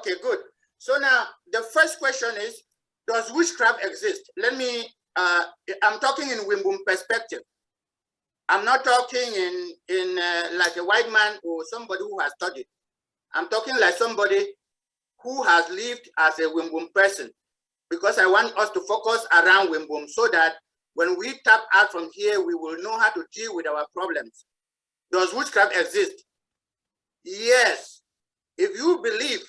Okay, good. So now the first question is, does witchcraft exist? Let me, I'm talking in Mbum perspective. I'm not talking in like a white man or somebody who has studied. I'm talking like somebody who has lived as a Mbum person, because I want us to focus around Mbum so that when we tap out from here, we will know how to deal with our problems. Does witchcraft exist? Yes. If you believe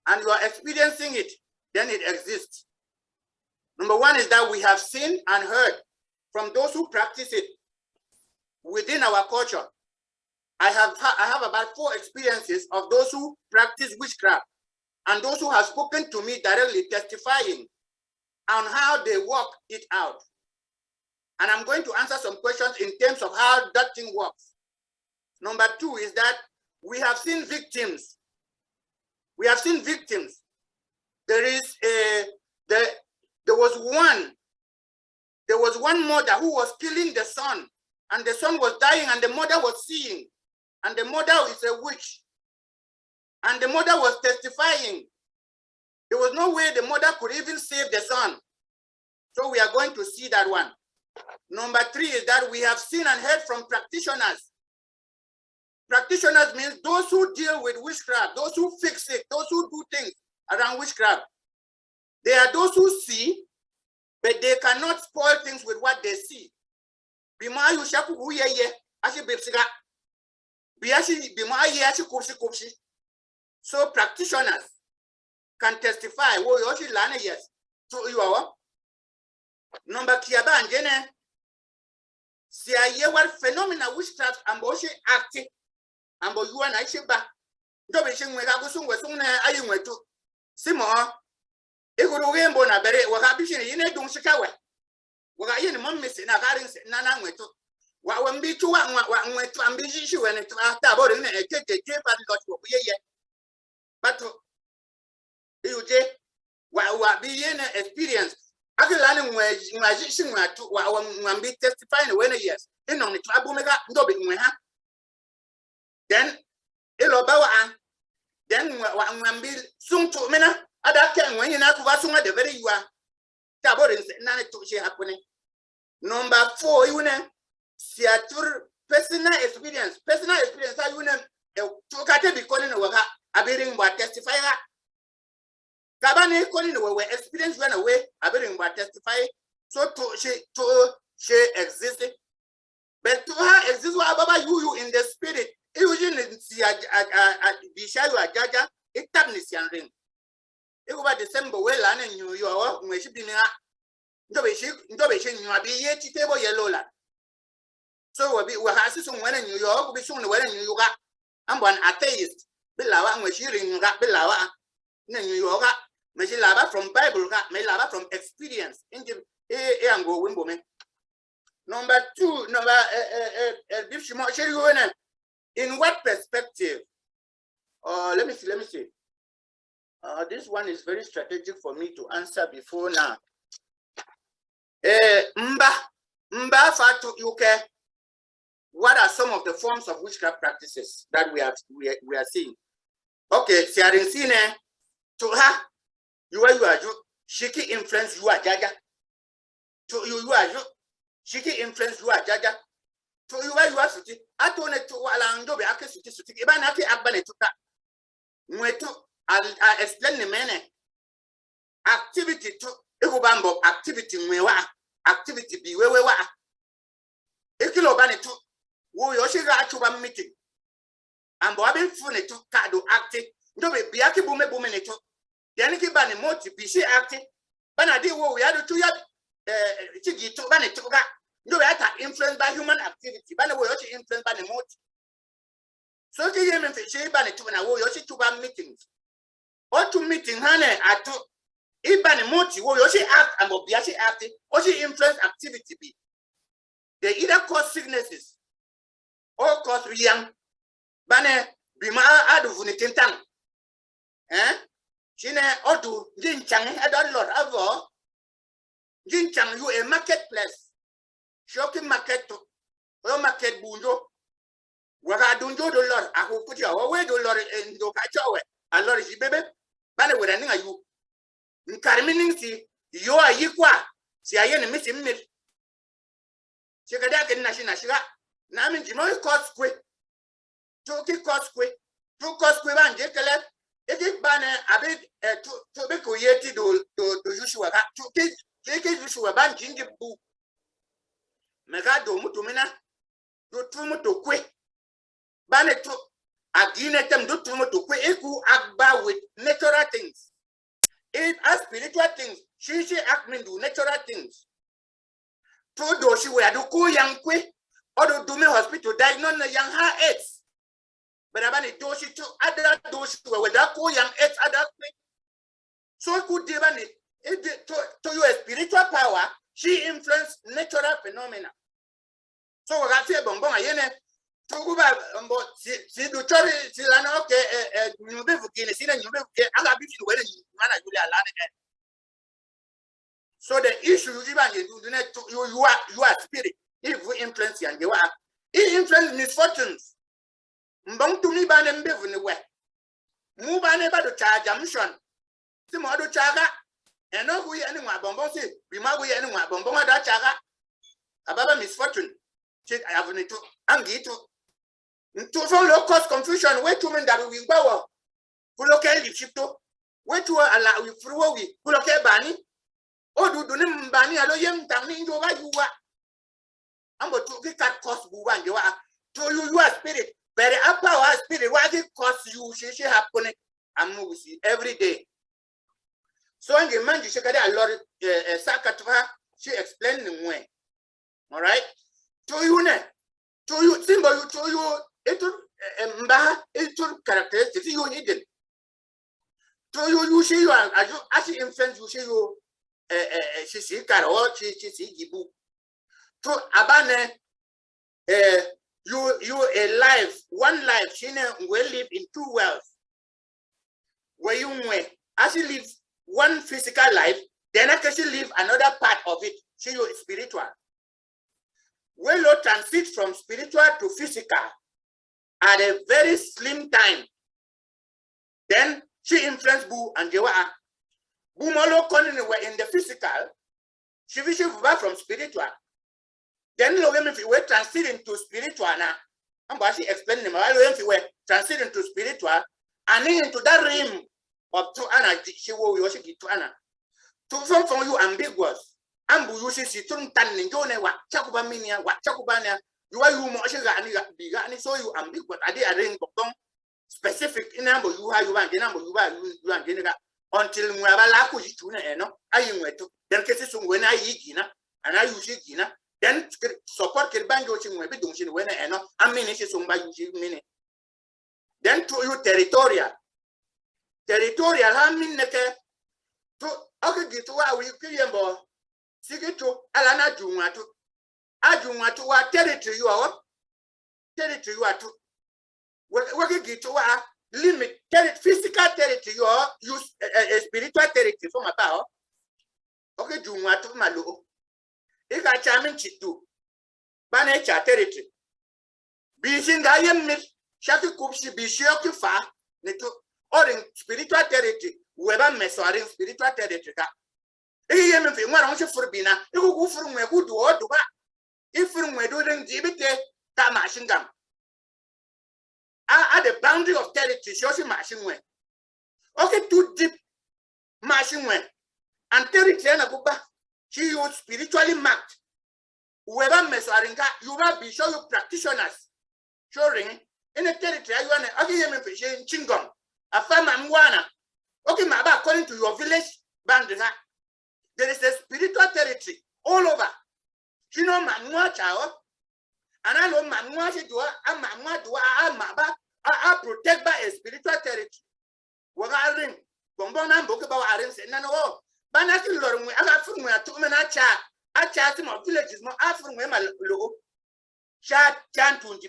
and you are experiencing it, then it exists. Number one is that we have seen and heard from those who practice it within our culture. I have about 4 experiences of those who practice witchcraft and those who have spoken to me directly, testifying on how they work it out. And I'm going to answer some questions in terms of how that thing works. Number 2 is that we have seen victims. We have seen victims. There was one mother who was killing the son, and the son was dying, and the mother was seeing, and the mother is a witch, and the mother was testifying. There was no way the mother could even save the son. So we are going to see that one. Number 3 is that we have seen and heard from practitioners. Practitioners means those who deal with witchcraft, those who fix it, those who do things around witchcraft. They are those who see, but they cannot spoil things with what they see. So practitioners can testify. Yes. So you are number kiaba and jene. See what phenomena witchcraft and boshi acting. Ambo you and I shiba. Dobe shing wegagusung wesune ayungwetu. Simo. Igurugembo na bere wakabishi ni yine dung shikawe. Wakayin mumisi na garing nana ngwetu. Wambitu wa ngwetu ambishi shiwe ne tabori ne keke pa ndot ye. But uje wa biye na experience. Aki lani mwaji shingwa tu wambi testify when yes. Ino ni trabu mega dobe ngweha. Then ilobawa then wambi sung to mina ada ken when you na kuba sunga de very you are taborin nane to she happening. Number 4 you ne siatur personal experience you ne to kate bi calling waka abiring wa testify ha kabane calling we experience run away abiring wa testify so to she existed, but to her exists what baba you in the spirit. Usually, Jaja, it tabnis and ring. It was December well and New York, when she been Dobation, you are be yet table yellow land. So we have some when in New York, we soon well in New York. I'm one atheist. Bilawa, when she ring rap Bilawa, New York, Meshilava from Bible, Melava from experience. In the go Wimbome. Number 2, in what perspective? Let me see. This one is very strategic for me to answer before now. Mba fatu yuke. What are some of the forms of witchcraft practices that we are seeing? Okay, siarin sine to her. You are shiki influence you are jaja. To you are shiki influence you are jaja. To you are suti. Atone to walando be ake suti. Ibana ake abane tuka. Mwetu I explain the mene. Activity to ekubambo activity mwewa activity bi wewa. Ekilo bane to wo yoshiga achuba meeting. Ambo abin fune to kado active. Ndobe biaki bume neto. Yani ki bane moti bishi active. Bana di wo ya do to ya chigi to bane to ga. No, we are influenced by human activity. But we are influenced by the motive. So the yemen fish by the two and I will to meetings. Or to meeting honey at two. If by the motive, we act and will be actually acting, or she influence activity be. They either cause sicknesses or cause young. Bane bima adu funitintang. Chine odu jinchang adon lord avo. Jinchang you a marketplace. Shocking market to market bunjo. Waka dunjo $1. I will put your away $1 in do catch away. A lot is baby. understanding ayu nkarmining si yo ayikwa si ayene misimir chekada ken nashina shiga na min jimo cause kwe to ki cause kwe banje kele eti bane abi to be ko yeti do Joshua ka to ki Joshua ban jingi bu mega do mutumina do tumu to kwe bane to agine tem do tumu to kwe eku agba with natural things. It as spiritual things, she act me do natural things. To do she were do ko yang kwe or do me hospital diagnose na yang ha AIDS. But abani do she to other do she were that ko yang AIDS other kwe. So could divani to your spiritual power, she influence natural phenomena. So we got here bonbon ayene to go back si do chori si lana okay nyumbe vukine sina nyumbe vukine anga bifi wele mana yule alane again. So the issue you are spirit if we influence and you are influence misfortunes mbong to me bane mbevu ni we mu bane ba do charge mission si mo do chaga eno hu ye ni nwa bonbon si bi ma hu ye ni nwa bonbon da chaga ababa misfortune I have to angito to so low cost confusion wait to mean that we go kuloke leadership to wait to allow we through we kuloke bani o do ni bani alo yem tamni ndo ba yuwa ambo to get cost bu wan you are to you are spirit very power spirit what it cost you she happen am we see every day. So in the man she got a lot sakatwa she explained in way. All right, to you ne to you symbol you to you it mba it characteristics you hidden to you see you as you influence you see you she see karo she see gibu to abane you a life one life she will live in two worlds where you as you live one physical life then I can live another part of it she you spiritual. When you transit from spiritual to physical at a very slim time, then she influenced Bu and Jewa. Bu Molo were in the physical, she wishes from spiritual. Then if we were transiting to spiritual now, I'm going to explain them. If we were transiting to spiritual and into that realm of two Anna, she will worship to Anna. To some from you ambiguous. Ambu yushi si tun tan njone wa chakuba minia wa chakubania you are you mo shiga ani biga ani so you ambiguous ade arrange bokon specific in ambo you ha you want ambo you want until mwaba la ku jituna eno ayi mweto then kesi so when ayi gina and ayi yushi gina then support ke banjo chi mwe bi dungshi when eno amini shi so mba yushi mini then to you territorial ha mineke to okay gitu wa we kiyembo Sigito alana ajunwatu wa territory you are to work get wa limit physical territory you are use spiritual territory from about okay junwatu malo ika chamin chitu bana cha territory bi singa yemmi shaki kupsi bi shoki fa neto or in spiritual territory weba mesoring spiritual territory ka iye me fi nwara onse furbina ikuku furu nwe ku do oduba ifuru nwe do den jibite ta machine gun at the boundary of territory she machine nwe okay too deep machine nwe and territory na kuba she you spiritually marked whoever mesoaringa you will be show you practitioners showing in a territory you want okay ye me fi chingom afama mwana okay ma ba according to your village boundary. There is a spiritual territory all over. You know, Mamma Chao, and I know Mamma Dua, and Mamma Dua, and Maba are protected by a spiritual territory. What I ring, Bombona book about Arens and no, but nothing Lord, I got from where 2 minutes. I chat him of villages more often when my low chat Chantunji,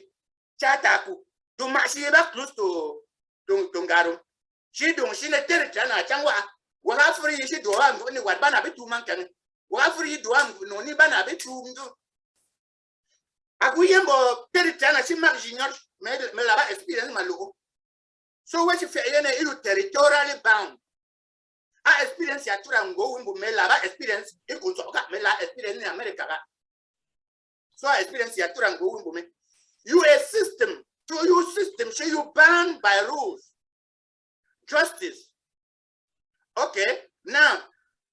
Chataku, do Mashiba close to Tungaro. She don't see a territory, and I can't. What after you should do only what banner be 2 months. What after you do no ni banner be 2 Aguyembo Peritana, she marginal Melaba experience my logo. So what if you territorially bound? I experience ya tura ngo wimbo me la experience ikunso ka me la experience in America ga. So I experience ya tura ngo wimbo me. You a system, to your system, so you bound by rules. Justice. Okay, now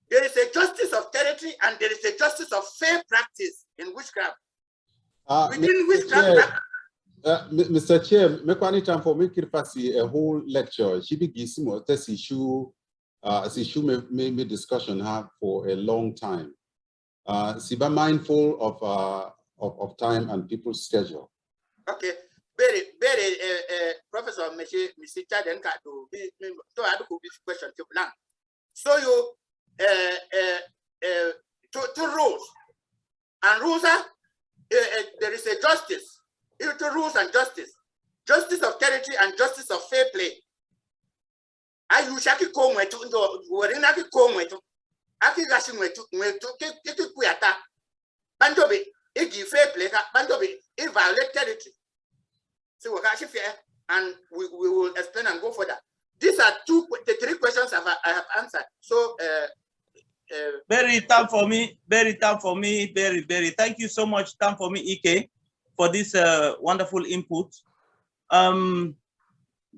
there is a justice of territory and there is a justice of fair practice in witchcraft. Within witchcraft. Mr. Chair, make any time for me to pass a whole lecture. She begins this issue, may discussion have for a long time. She be mindful of time and people's schedule. Okay, very, Professor Mr. Chaden to add this question to plan. So you two rules, and rules are there is a justice. Two rules and justice of territory and justice of fair play. I usually come with Warinaki come with Akigashi with Kuyata Bandobi, Igi fair play, Bandobi, it violate territory. So and we will explain and go for that. These are the three questions I have answered. So very time for me, very. Thank you so much, time for me, Ike, for this wonderful input.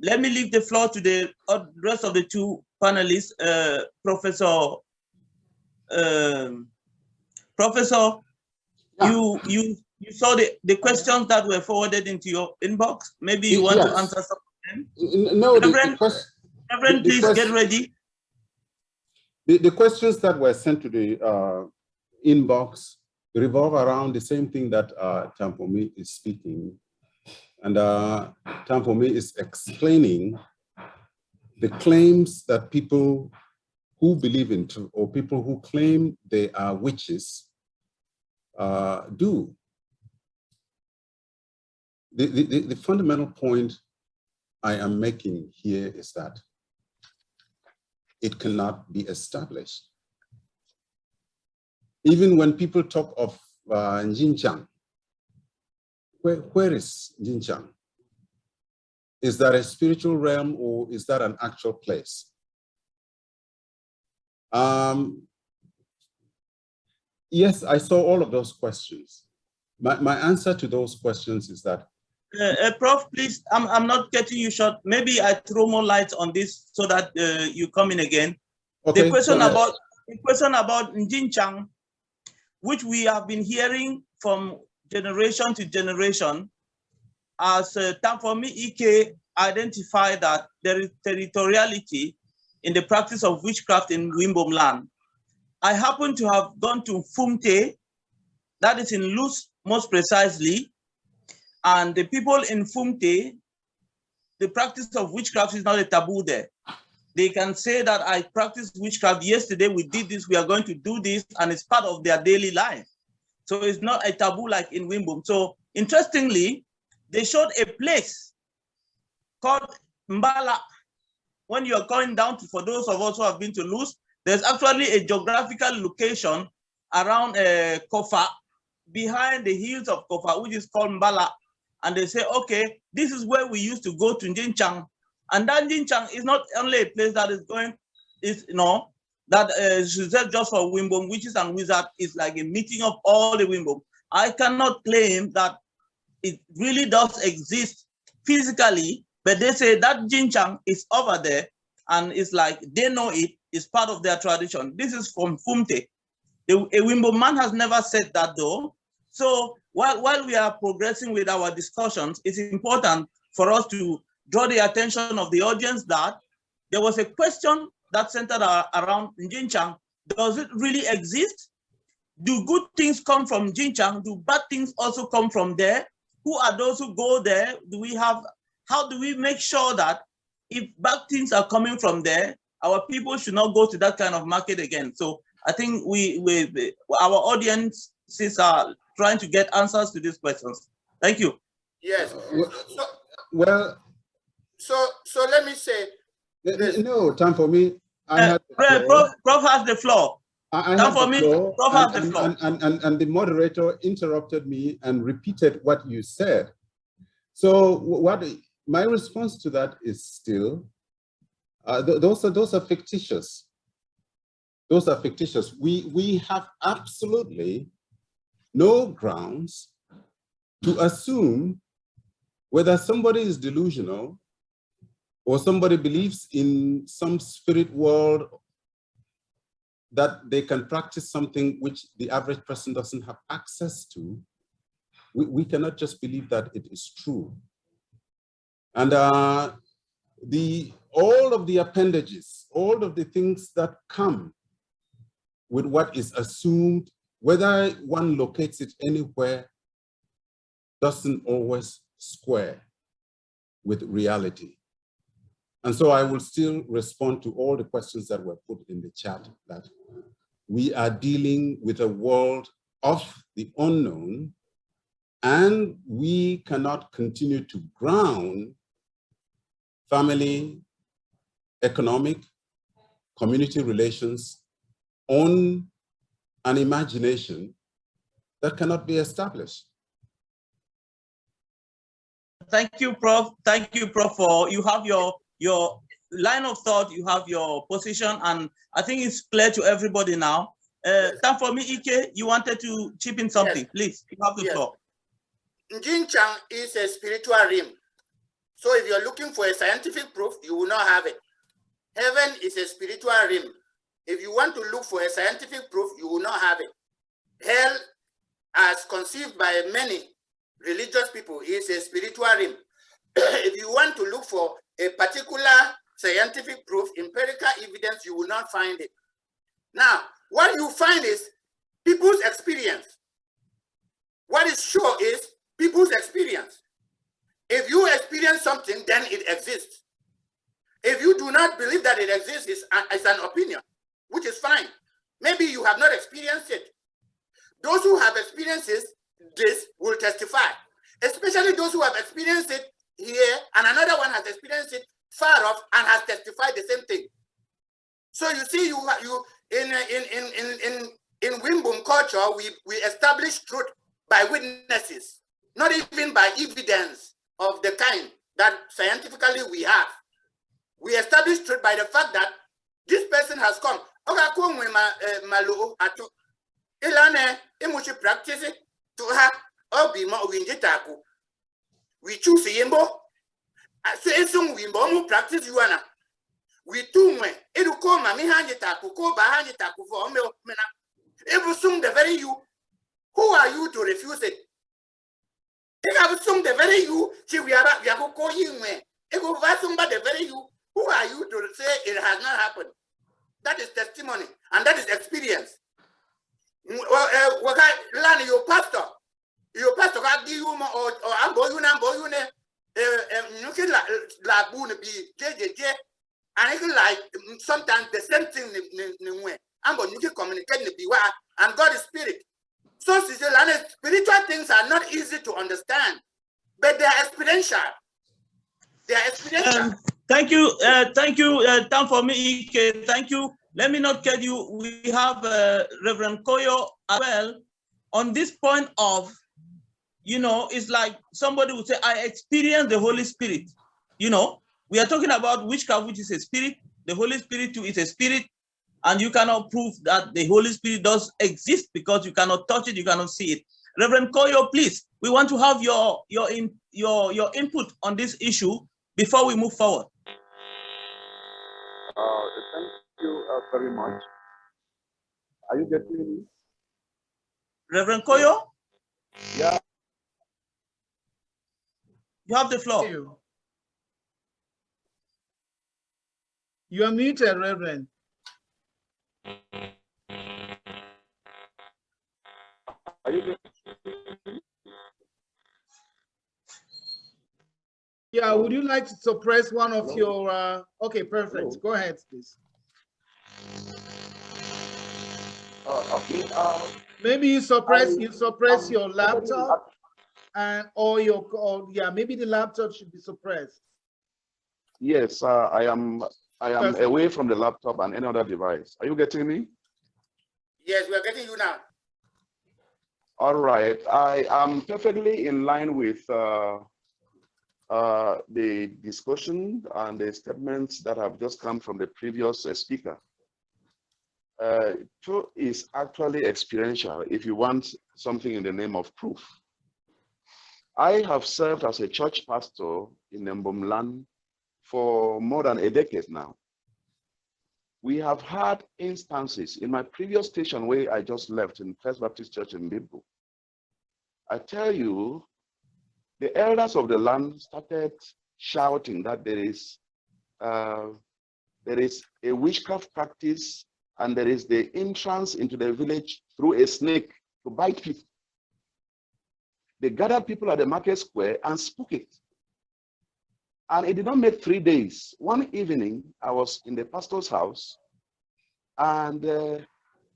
Let me leave the floor to the rest of the two panelists. Professor, yeah. You saw the questions that were forwarded into your inbox. Maybe you want to answer some of them. No, Reverend, please get ready. The questions that were sent to the inbox revolve around the same thing that Tampomi is speaking. And Tampomi is explaining the claims that people who believe in truth or people who claim they are witches do. The fundamental point I am making here is that it cannot be established. Even when people talk of Jinchang, where is Jinchang? Is that a spiritual realm or is that an actual place? Yes, I saw all of those questions. My answer to those questions is that Prof, please, I'm not getting you short. Maybe I throw more light on this so that you come in again. Okay, the question about Njinchang, which we have been hearing from generation to generation, as Tamfomi Ike identified that there is territoriality in the practice of witchcraft in Mbum land. I happen to have gone to Fumte, that is in Luz, most precisely, and the people in Fumte, the practice of witchcraft is not a taboo there. They can say that I practiced witchcraft yesterday, we did this, we are going to do this, and it's part of their daily life. So it's not a taboo like in Mbum. So interestingly, they showed a place called Mbala. When you are going down to, for those of us who have been to Luz, there's actually a geographical location around Kofa, behind the hills of Kofa, which is called Mbala. And they say, okay, this is where we used to go to Jinchang. And that Jinchang is not only a place that is going, that is reserved just for Mbum witches and wizards. Is like a meeting of all the Mbum. I cannot claim that it really does exist physically, but they say that Jinchang is over there, and it's like they know it's part of their tradition. This is from Fumte. A Mbum man has never said that though. So while we are progressing with our discussions, it's important for us to draw the attention of the audience that there was a question that centered around Jinchang. Does it really exist? Do good things come from Jinchang? Do bad things also come from there? Who are those who go there? How do we make sure that if bad things are coming from there, our people should not go to that kind of market again? So I think our audiences are trying to get answers to these questions. Thank you. Yes. So let me say. No, time for me. Prof has the floor. Prof has the floor. And the moderator interrupted me and repeated what you said. So my response to that is still, those are fictitious. Those are fictitious. We have absolutely no grounds to assume whether somebody is delusional or somebody believes in some spirit world that they can practice something which the average person doesn't have access to. We cannot just believe that it is true. And all of the appendages, all of the things that come with what is assumed, whether one locates it anywhere, doesn't always square with reality. And so I will still respond to all the questions that were put in the chat, that we are dealing with a world of the unknown, and we cannot continue to ground family, economic, community relations on an imagination that cannot be established. Thank you, Prof. Thank you, Prof. For you have your line of thought, you have your position, and I think it's clear to everybody now. Time for me, Ike, you wanted to chip in something. Yes. Please, you have the floor. Njinchang is a spiritual realm. So if you're looking for a scientific proof, you will not have it. Heaven is a spiritual realm. If you want to look for a scientific proof, you will not have it. Hell, as conceived by many religious people, is a spiritual realm. If you want to look for a particular scientific proof, empirical evidence, you will not find it. Now, what you find is people's experience. What is sure is people's experience. If you experience something, then it exists. If you do not believe that it exists, it's an opinion, which is fine. Maybe you have not experienced it. Those who have experienced this will testify, especially those who have experienced it here, and another one has experienced it far off and has testified the same thing. So you see, in Mbum culture, we establish truth by witnesses, not even by evidence of the kind that scientifically we have. We establish truth by the fact that this person has come. Practice to have we choose yimbo. So we practice yuana. We do eduko mami hanjitaku ko bahanjitaku for mena. If assume the very you, who are you to refuse it? If I assume the very you, we are call you me. If I assume the very you, who are you to say it has not happened? That is testimony and that is experience. Learn your pastor can give you or amboyune you la boon be JJJ and it like sometimes the same thing you can communicate and God is spirit. So spiritual things are not easy to understand, but they are experiential. They are experiential. Thank you. Time for me, Ike. Thank you. Let me not tell you, we have Reverend Koyo as well on this point of, it's like somebody would say, I experienced the Holy Spirit. We are talking about witchcraft, which is a spirit. The Holy Spirit too is a spirit. And you cannot prove that the Holy Spirit does exist because you cannot touch it, you cannot see it. Reverend Koyo, please, we want to have your input on this issue before we move forward. Thank you very much. Are you getting me? Reverend Koyo? Yeah. You have the floor. You are muted, Reverend. Are you getting me? Yeah, would you like to suppress one of your, okay, perfect. Hello. Go ahead, please. Okay. Maybe you suppress your laptop and maybe the laptop should be suppressed. Yes, I am away from the laptop and any other device. Are you getting me? Yes, we are getting you now. All right. I am perfectly in line with the discussion and the statements that have just come from the previous speaker. Truth is actually experiential if you want something in the name of proof. I have served as a church pastor in Mbum land for more than a decade now. We have had instances in my previous station where I just left in First Baptist Church in Mbum. I tell you, the elders of the land started shouting that there is a witchcraft practice and there is the entrance into the village through a snake to bite people. They gathered people at the market square and spoke it. And it did not make 3 days. One evening, I was in the pastor's house and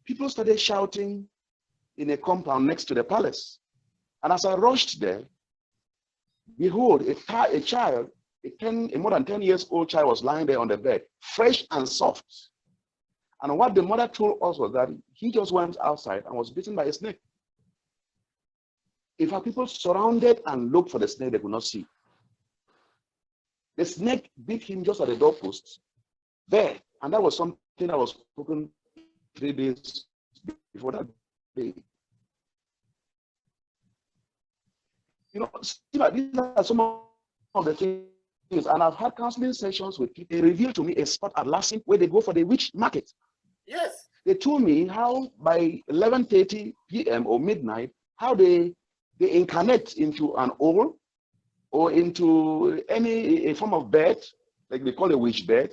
people started shouting in a compound next to the palace. And as I rushed there, behold, a child, a more than 10 years old child was lying there on the bed, fresh and soft. And what the mother told us was that he just went outside and was bitten by a snake. In fact, people surrounded and looked for the snake, they could not see. The snake bit him just at the doorpost there. And that was something that was spoken 3 days before that day. You know, these are some of the things. And I've had counseling sessions with people. They revealed to me a spot at Lassen where they go for the witch market. Yes. They told me how by 11:30 p.m. or midnight, how they incarnate into an owl or into a form of bird, like they call a witch bird,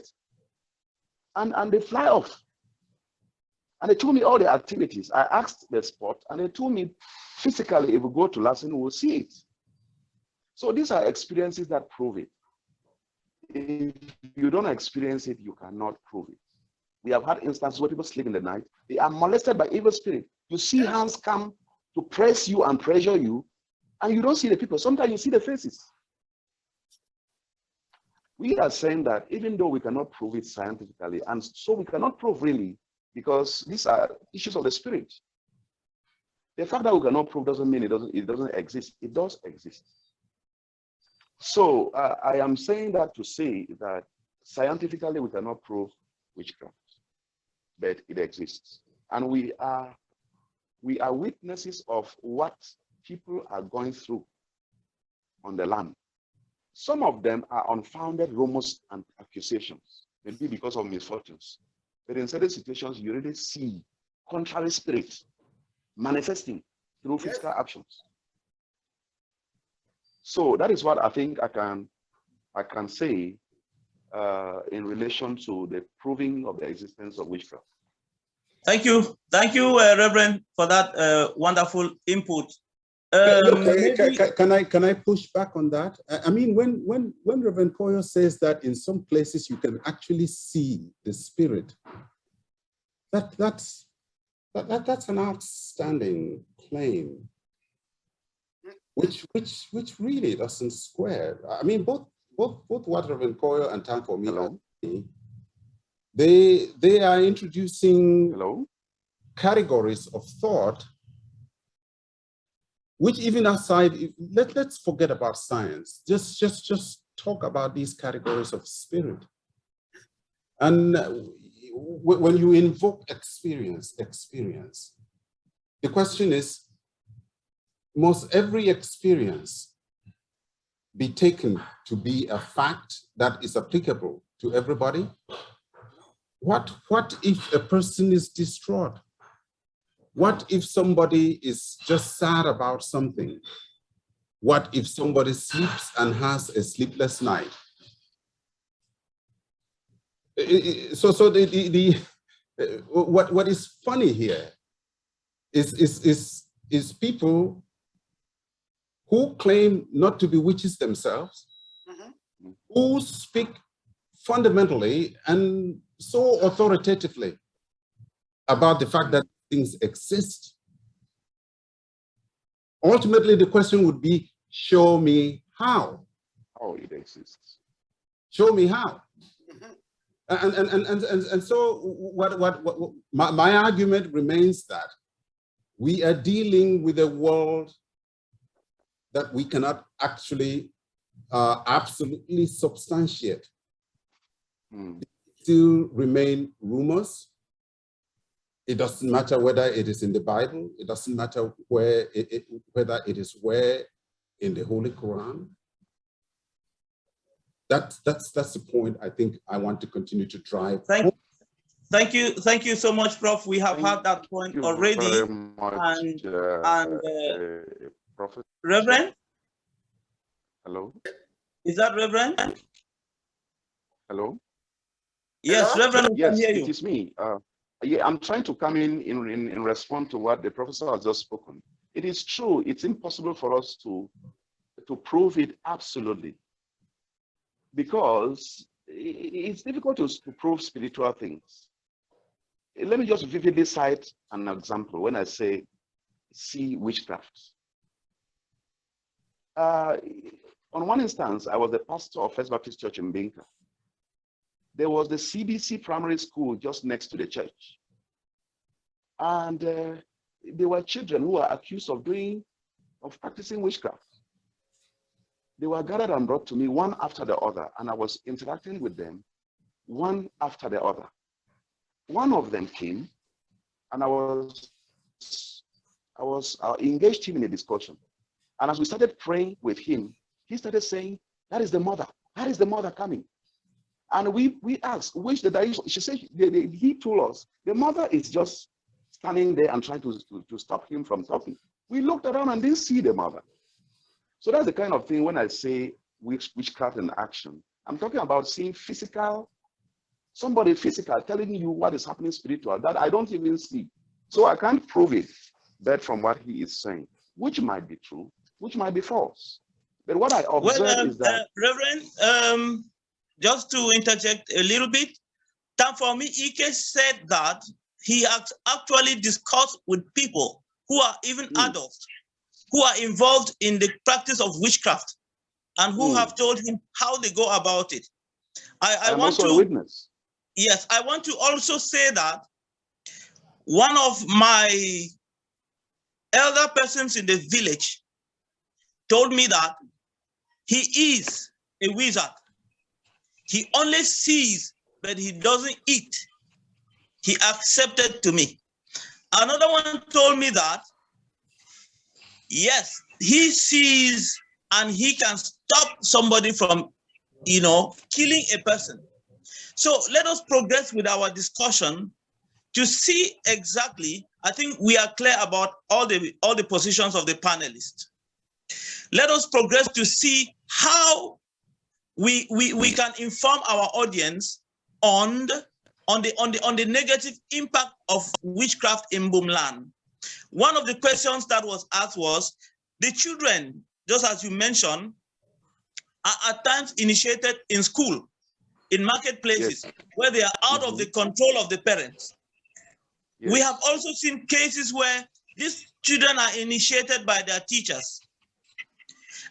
and they fly off. And they told me all the activities. I asked the spot, and they told me physically, if we go to Lassen, we'll see it. So these are experiences that prove it. If you don't experience it, you cannot prove it. We have had instances where people sleep in the night. They are molested by evil spirit. You see hands come to press you and pressure you, and you don't see the people. Sometimes you see the faces. We are saying that even though we cannot prove it scientifically, and so we cannot prove really, because these are issues of the spirit. The fact that we cannot prove doesn't mean it doesn't exist. It does exist. So I am saying that to say that scientifically we cannot prove witchcraft, but it exists. And we are witnesses of what people are going through on the land. Some of them are unfounded rumors and accusations, maybe because of misfortunes. But in certain situations, you really see contrary spirits manifesting through physical actions. So that is what I think I can say in relation to the proving of the existence of witchcraft. Thank you, Reverend, for that wonderful input. Can I push back on that? I mean, when Reverend Koyo says that in some places you can actually see the spirit, that's an outstanding claim, which really doesn't square. I mean, both what Reverend Koyo and Tanko me, they are introducing categories of thought, which even aside, let's forget about science. Just talk about these categories of spirit. And when you invoke experience, the question is, must every experience be taken to be a fact that is applicable to everybody? What if a person is distraught? What if somebody is just sad about something? What if somebody sleeps and has a sleepless night? So what is funny here is people who claim not to be witches themselves, who speak fundamentally and so authoritatively about the fact that things exist. Ultimately, the question would be, show me how. How it exists. Show me how. And so what my argument remains that we are dealing with a world that we cannot actually absolutely substantiate. Still remain rumors, It doesn't matter whether it is in the Bible. It doesn't matter whether it is where in the Holy Quran. That's the point I think I want to continue to drive. Thank you so much, Prof. We have had that point already. Very much, Professor. Reverend? Hello? Is that Reverend? Hello? Yes, Hello? Reverend, we Yes, can hear it you. is me. Yeah, I'm trying to come in response to what the professor has just spoken. It is true. It's impossible for us to prove it absolutely, because it's difficult to prove spiritual things. Let me just vividly cite an example when I say see witchcraft. On one instance, I was the pastor of First Baptist Church in Binka. There was the CBC primary school just next to the church. And there were children who were accused of practicing witchcraft. They were gathered and brought to me one after the other, and I was interacting with them one after the other. One of them came, and I engaged him in a discussion. And as we started praying with him, he started saying, "That is the mother. That is the mother coming." And we asked, which the direction? She said, he told us, the mother is just standing there and trying to stop him from talking. We looked around and didn't see the mother. So that's the kind of thing when I say witchcraft in action. I'm talking about seeing somebody physical telling you what is happening spiritual that I don't even see. So I can't prove it, but from what he is saying, which might be true, which might be false. But what I observe is that... Reverend, just to interject a little bit, Tanfomi Ike said that he has actually discussed with people who are even adults, who are involved in the practice of witchcraft, and who have told him how they go about it. I'm also a witness. Yes, I want to also say that one of my elder persons in the village told me that he is a wizard. He only sees, but he doesn't eat. He accepted to me. Another one told me that, yes, he sees and he can stop somebody from, killing a person. So let us progress with our discussion to see exactly. I think we are clear about all the positions of the panelists. Let us progress to see how we can inform our audience on the negative impact of witchcraft in Mbum land. One of the questions that was asked was, the children, just as you mentioned, are at times initiated in school, in marketplaces, where they are out of the control of the parents. We have also seen cases where these children are initiated by their teachers.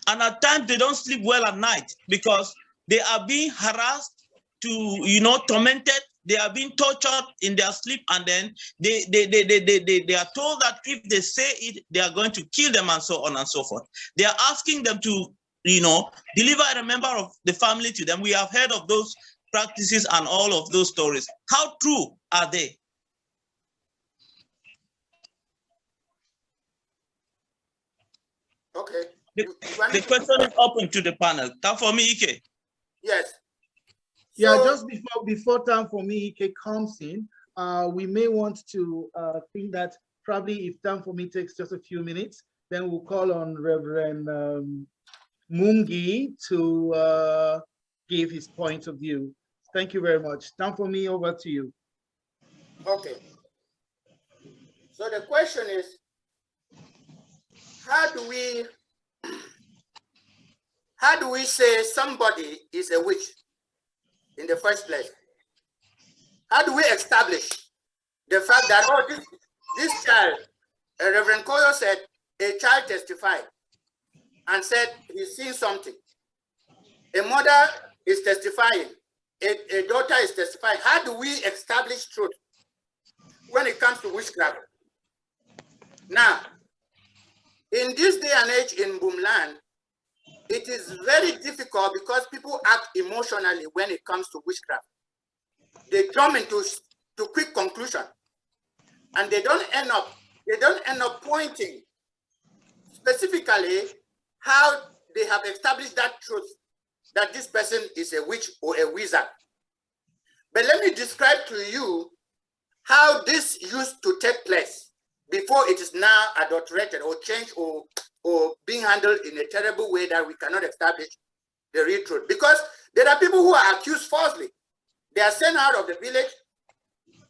And at times they don't sleep well at night because they are being harassed, tormented. They are being tortured in their sleep, and then they are told that if they say it, they are going to kill them, and so on and so forth. They are asking them to, deliver a member of the family to them. We have heard of those practices and all of those stories. How true are they? Okay. The question is open to the panel. Tanfomi Ike. Yes. Yeah, just before Tanfomi Ike comes in, we may want to think that probably if Tanfomi takes just a few minutes, then we'll call on Reverend Mungi to give his point of view. Thank you very much. Tanfomi, over to you. Okay. So the question is, how do we say somebody is a witch in the first place? How do we establish the fact that, oh, this child, Reverend Koyo said, a child testified and said he's seen something. A mother is testifying, a daughter is testifying. How do we establish truth when it comes to witchcraft? Now, in this day and age in Mbum land, it is very difficult because people act emotionally when it comes to witchcraft. They jump into quick conclusion. and they don't end up pointing specifically how they have established that truth, that this person is a witch or a wizard. But let me describe to you how this used to take place before it is now adulterated or changed or being handled in a terrible way that we cannot establish the real truth. Because there are people who are accused falsely. They are sent out of the village,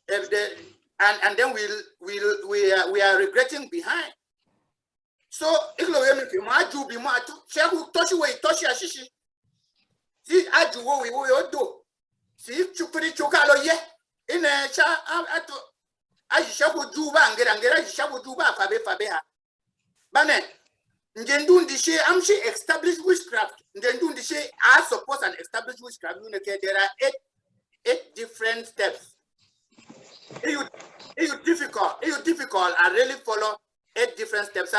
and then we are regretting behind. So if you see chupuri chukalo ye in a cha ato aishabu juba ngera aishabu juba fabe ha bane njendun dishe amshi established witchcraft njendun dishe I suppose and established witchcraft there are eight different steps. It's difficult I really follow 8 different steps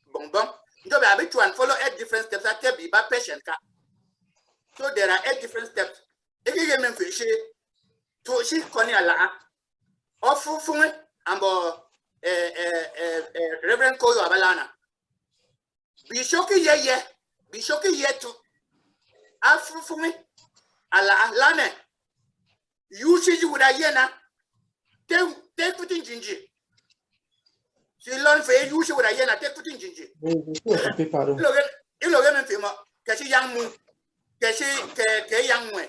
Mbum njobe abitu and follow 8 different steps be patient ka. So there are 8 different steps. If you get me to she Koniala or Fufun and Reverend Koyo Abalana. Bishoki ye to Afufumi Ala Lane. You see you with a yena. Take putting ginger. She learned for you with a yena, take putting ginger. You know, Kashi young moon, Kashi young way.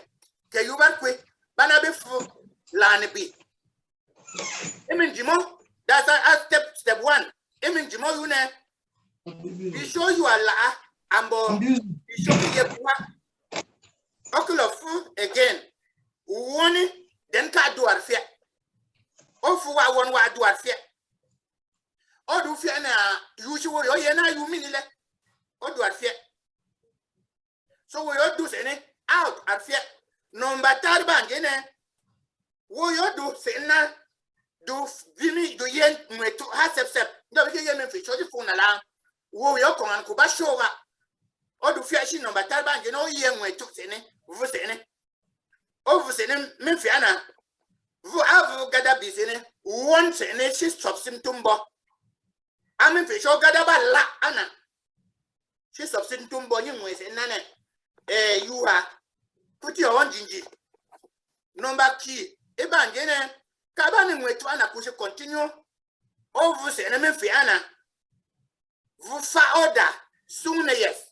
Can you work with Banabe for Lanabi? Emin Jimo, that's step 1. Emin Jimo, you know, be sure you are la ambo, be sure you get one. Ocular food again. One, then can't do our fear. Oh, for one word do our fear. Oh, do fear now, usually, oh, yeah, you mean it. Oh, do our fear. So we all do any out at fear. Number 3 bang in wo yo do sena do vini do yen mweto ha sep ndo be yen mfi chodi phone la wo yo kon an ko ba show ga o do fi ashi number 3 bang no yen mweto sene vu sene o vu sene mfi ana vu avu gada bi sene won sene shi stop symptom bo amen fi show gada ba la ana shi stop symptom bo yin mwe sene na you are put your own gingy. Number key. Ebangene. Kabani mwetu ana kushe continue. Ovu se eneme fiana. Vufa order. Soon yes.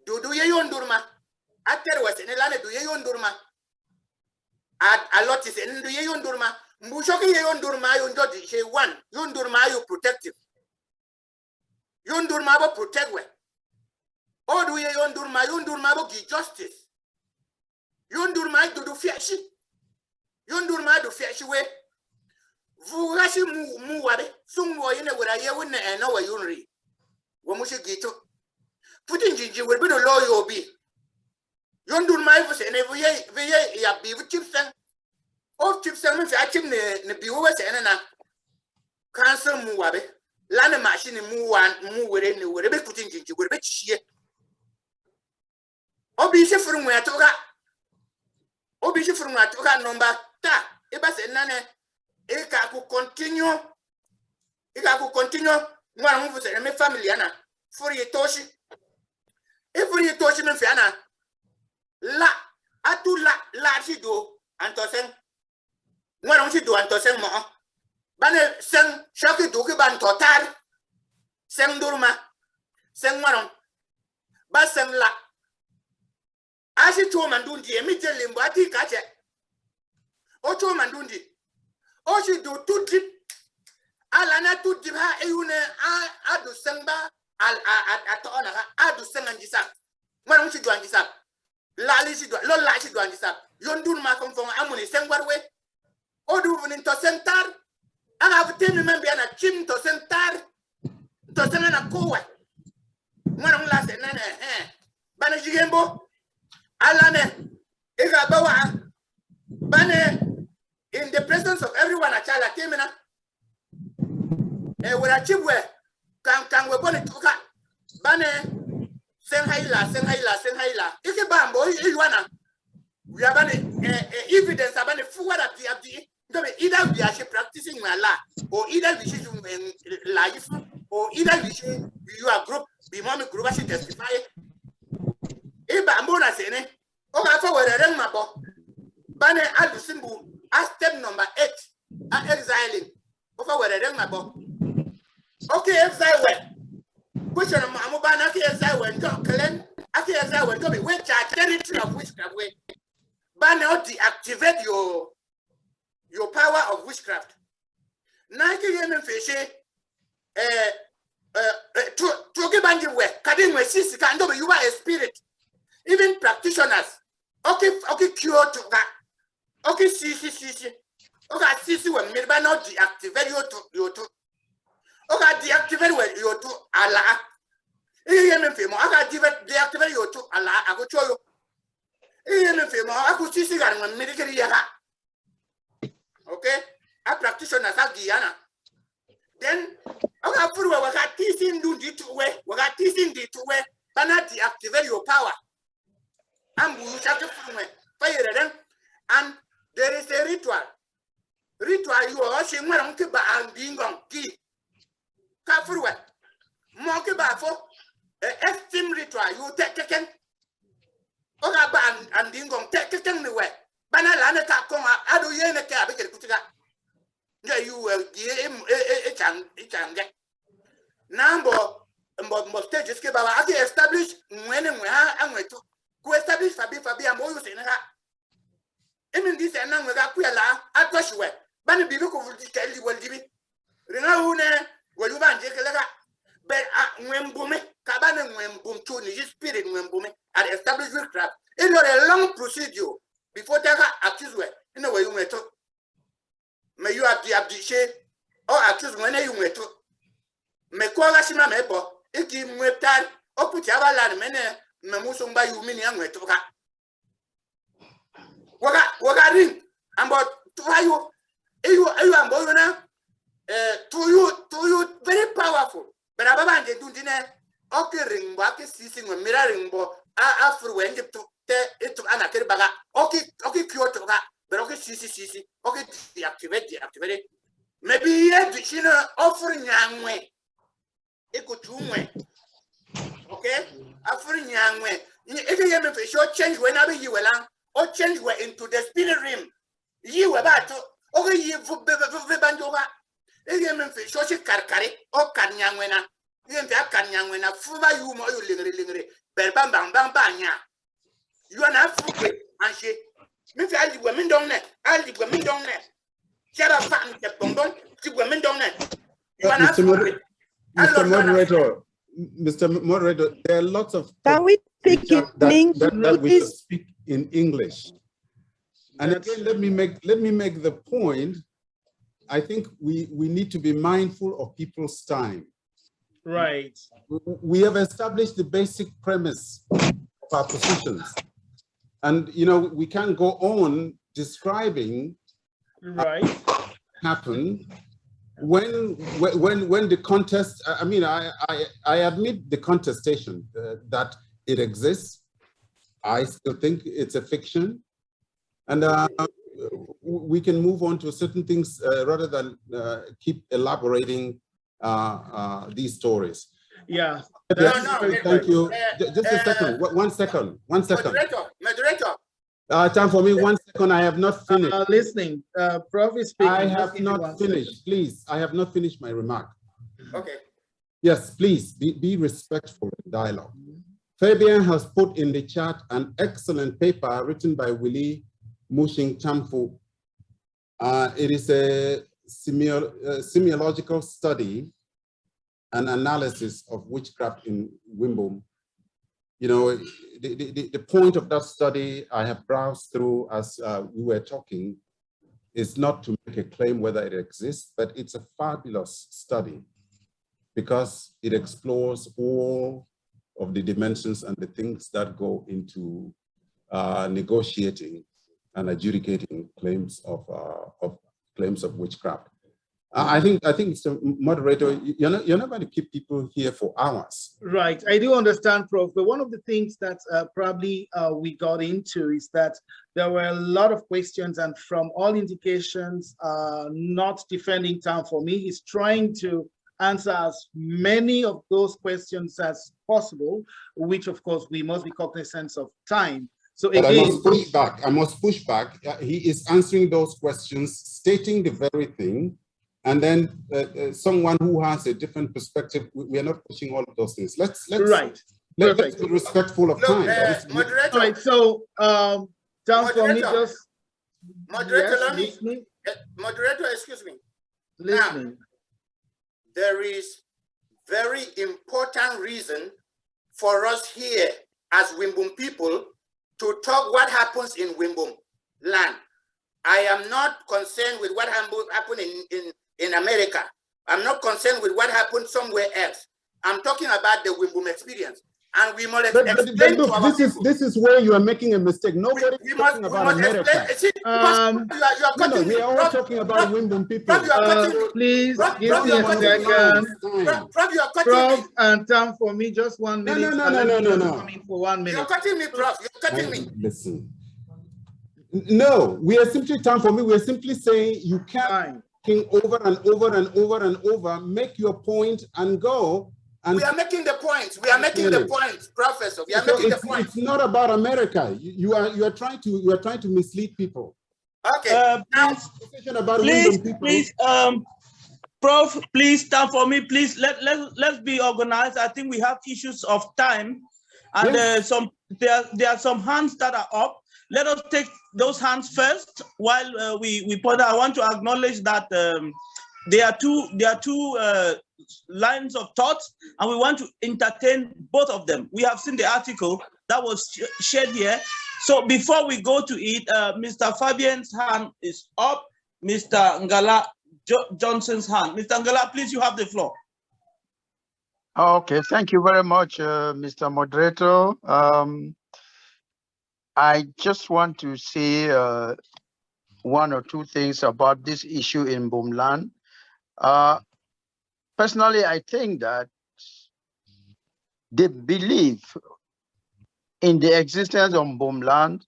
Do ye yondurma. Ater was en elane do ye yondurma. A lot is en do ye yondurma. Mbushoki ye yondurma yondodi she 1. Yondurma you protective. Yondurma bo protect we. O do ye yondurma bo give justice. Yondurma do fiashi. Yondurma do fiashi we. Vu rashi mu wabe. Sung wo yene wera ye wene ena wa yunri. Wamushi gito. Putin jinji will be the law you be. Yondurma was ene vye ya bi chipsen. Of chipsen if I chim ne biwa senena. Cancel mu wabe. Lana machine mu were ne were be putin jinji were be chie. Obi se furu mu atoka. Obishi from Atoka number ta. Eba se nane. Eka ku continue. Mwana mfu se me family ana. Furi etoshi. Furi etoshi me fiana. La atu la shido antosen. Mwana mfu do antosen mo. Bane sen shoki do ke ban total. Sen durma. Sen mwana. Ba sen la. Ashi to mandundi immediately mbati kache. Ocho mandundi. Oshi do 2 drip. Alana 2 drip ha eyune adu sengba atona ha adu senganjisa. Mwana mchi do anjisa. Lali si do lo la si do anjisa. Yondun ma konfon amuni sengwarwe. Odu vunin to sentar. Ana vutemi membe ana chim to sentar. To senana kowe. Mwana mla senana Bana jigembo. Alane, Bane, in the presence of everyone, a child came in. Where a chip where can we bonnet to cut? Bane, send Haila. If you bambo, you wanna. We have evidence about the food at the Either we are practicing Allah, or either we should life, or either we should you are group, be mommy group, I should testify. Ambona sene, okay, for where I my book. Bane at the symbol, as step number 8, exiling. Over where I my book. Okay, exile well. Question of Mamubana, exile when John Kellen, exile when Tommy, which are territory of witchcraft way. Bane deactivate your power of witchcraft. Nike yemen fishe, to banji we, cutting my sister, you are a spirit. Even practitioners, okay, cure to that. Okay, see. Okay, see when me not deactivate you to. Okay, deactivate when you to Allah. Yemen fimo, okay, deactivate you to Allah. I go show you. Yemen fimo, I could see cigar when medical yaha. Okay, a practitioner have Guyana. Then, okay, we got teaching do the two way, we got teaching the two way, but not deactivate your power. And we shall fire them. And there is a ritual. Ritual, you are also monkey by and being on key. Kafuwa. Monkey by for extreme ritual, you take a Oga and Dingong, take a thing away. Banana Koma, I do yen a car because you will give him a chance. Number stages give our established when we are to establish Fabi and Moyus in her. Even this and none without Quilla, I push away. Banny be look over the Kelly will give it. Renone, will you want Jacka? But Mbum, Cabana Mbum, his spirit Mbum, and established witchcraft. It's not a long procedure. Before they are accused, in a way you may talk. May you have the abdication or accused when you may talk. May call us in a maple, it give me time, or put your land many Mamusum by you mini young way to her. What I ring, and but to you are Boyona, to you, very powerful. But Ababan de Dundine, okay, ring back is ceasing when mirroring bo after when you took. It took an baga. Okay, cure to that, but okay, see, okay, deactivate. Maybe yet she offering young way. It could two way. Okay, offering young way. If you have a short change whenever you will, or change way into the spirit realm. You were about to, okay, you for Bandova. If you have a short carcari or canyangwena, you have canyangwena, Fuba you more lingering, bam, you are not free, and she. Maybe I live women down there. I live women down there. Shut up, the bonbon, the women down there. You are not free. Mr. Moderator, there are lots of. Can we speak in English? That we should speak in English. And again, let me make the point. I think we need to be mindful of people's time. Right. We have established the basic premise of our positions. And, you know, we can't go on describing right what happened when the contest, I mean, I admit the contestation that it exists. I still think it's a fiction. And we can move on to certain things rather than keep elaborating these stories. Yeah. Thank you. Just a second. 1 second. 1 second. Moderator. Time for me. 1 second. I have not finished. Listening. Prof is speaking. I have not finished. Please. I have not finished my remark. Okay. Yes, please be respectful in dialogue. Fabian has put in the chat an excellent paper written by Willie Mushing Chamfu. It is a semiological study and analysis of witchcraft in Mbum. You know, the point of that study I have browsed through as we were talking is not to make a claim whether it exists, but it's a fabulous study because it explores all of the dimensions and the things that go into negotiating and adjudicating claims of witchcraft. I think so, moderator, you're not going to keep people here for hours. Right, I do understand, Prof. But one of the things that probably we got into is that there were a lot of questions, and from all indications, not defending time for me, he's trying to answer as many of those questions as possible, which of course we must be cognizant of time. So again, but I must push back. I must push back. He is answering those questions, stating the very thing, and then someone who has a different perspective. We are not pushing all of those things. Let's be respectful of time. Moderator. Right. So down for me, just moderator. Yes, listening. Moderator, excuse me. Listening. Now, there is very important reason for us here as Mbum people to talk what happens in Mbum land. I am not concerned with what happened in America. I'm not concerned with what happened somewhere else. I'm talking about the Mbum experience. And we must explain to our people. This is where you are making a mistake. Nobody is talking about America. See, we are all talking about Mbum people. Please give me a second. Prof, and time for me, just 1 minute. No. For 1 minute. You're cutting me, Prof. You're cutting me. Listen. No, we are simply time for me. We are simply saying you can't over and over and over and over, make your point and go. And we are making the point. We are making the point, Professor. We are making the point. It's not about America. You are trying to mislead people. Okay. Please, Prof, please stand for me. Please let's be organized. I think we have issues of time, and yes. There are some hands that are up. Let us take those hands first while we point out. I want to acknowledge that there are two lines of thoughts, and we want to entertain both of them. We have seen the article that was shared here. So before we go to it, Mr. Fabian's hand is up. Mr. Ngala Johnson's hand. Mr. Ngala, please, you have the floor. Okay, thank you very much, Mr. Moderator. I just want to say one or two things about this issue in Mbum land. Personally, I think that the belief in the existence of Mbum land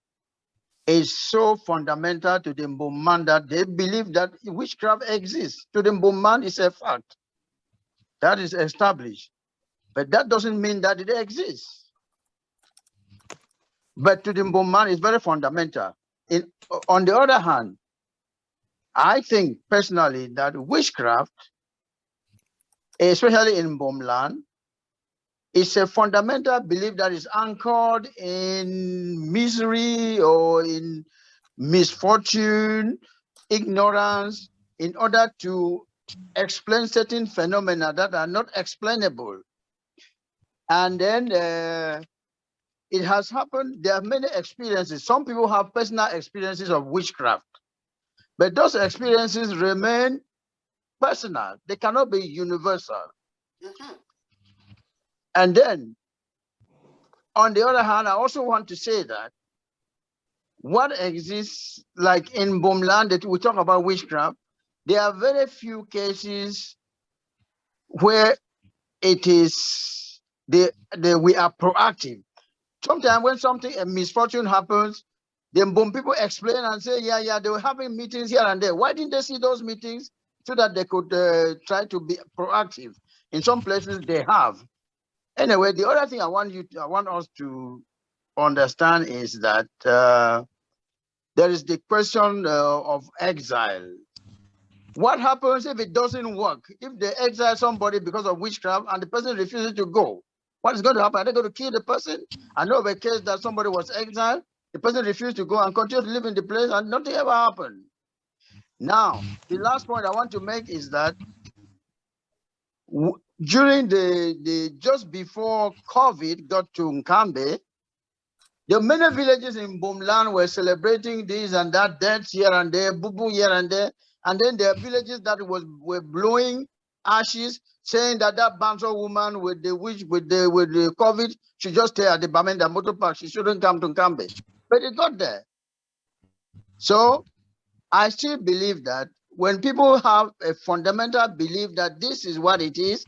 is so fundamental to the Mbum man that they believe that witchcraft exists. To the Mbum man, it's a fact. That is established. But that doesn't mean that it exists. But to the Mbum man, it's very fundamental. On the other hand, I think personally that witchcraft, especially in Mbum land, is a fundamental belief that is anchored in misery or in misfortune, ignorance, in order to explain certain phenomena that are not explainable. And then it has happened, there are many experiences. Some people have personal experiences of witchcraft, but those experiences remain personal. They cannot be universal. Mm-hmm. And then, on the other hand, I also want to say that what exists, like in Mbum land, that we talk about witchcraft, there are very few cases where it is, we are proactive. Sometimes when a misfortune happens, the Mbum people explain and say, yeah, they were having meetings here and there. Why didn't they see those meetings so that they could try to be proactive? In some places they have. Anyway, the other thing I want us to understand is that there is the question of exile. What happens if it doesn't work? If they exile somebody because of witchcraft and the person refuses to go, what is going to happen? Are they going to kill the person? I know of a case that somebody was exiled, the person refused to go and continued to live in the place and nothing ever happened. Now, the last point I want to make is that during just before COVID got to Nkambe, there were many villages in Mbum land were celebrating this and that, deaths here and there, boo-boo here and there. And then there are villages that were blowing ashes, saying that Banso woman with the COVID should just stay at the Bamenda Motor Park. She shouldn't come to Nkambe. But it got there. So I still believe that when people have a fundamental belief that this is what it is,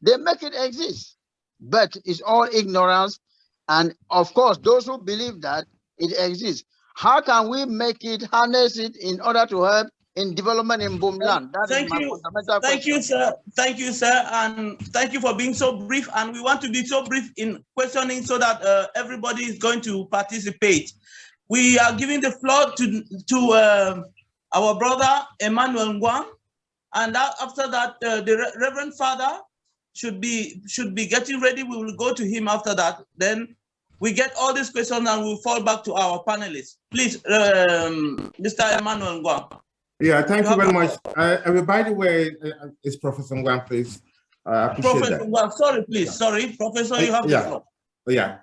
they make it exist. But it's all ignorance. And of course, those who believe that it exists, how can we make it, harness it in order to help in development in Mbum land? That is my fundamental question. Thank you, sir. Thank you, sir. And thank you for being so brief. And we want to be so brief in questioning so that everybody is going to participate. We are giving the floor to our brother, Emmanuel Mbum. And after that, the Reverend Father should be getting ready. We will go to him after that. Then we get all these questions and we'll fall back to our panelists. Please, Mr. Emmanuel Mbum. Yeah, thank you very much. By the way, it's Professor Mbum, please. I appreciate Professor that. Mbum, sorry, please. Sorry, Professor, you have the floor. Yeah.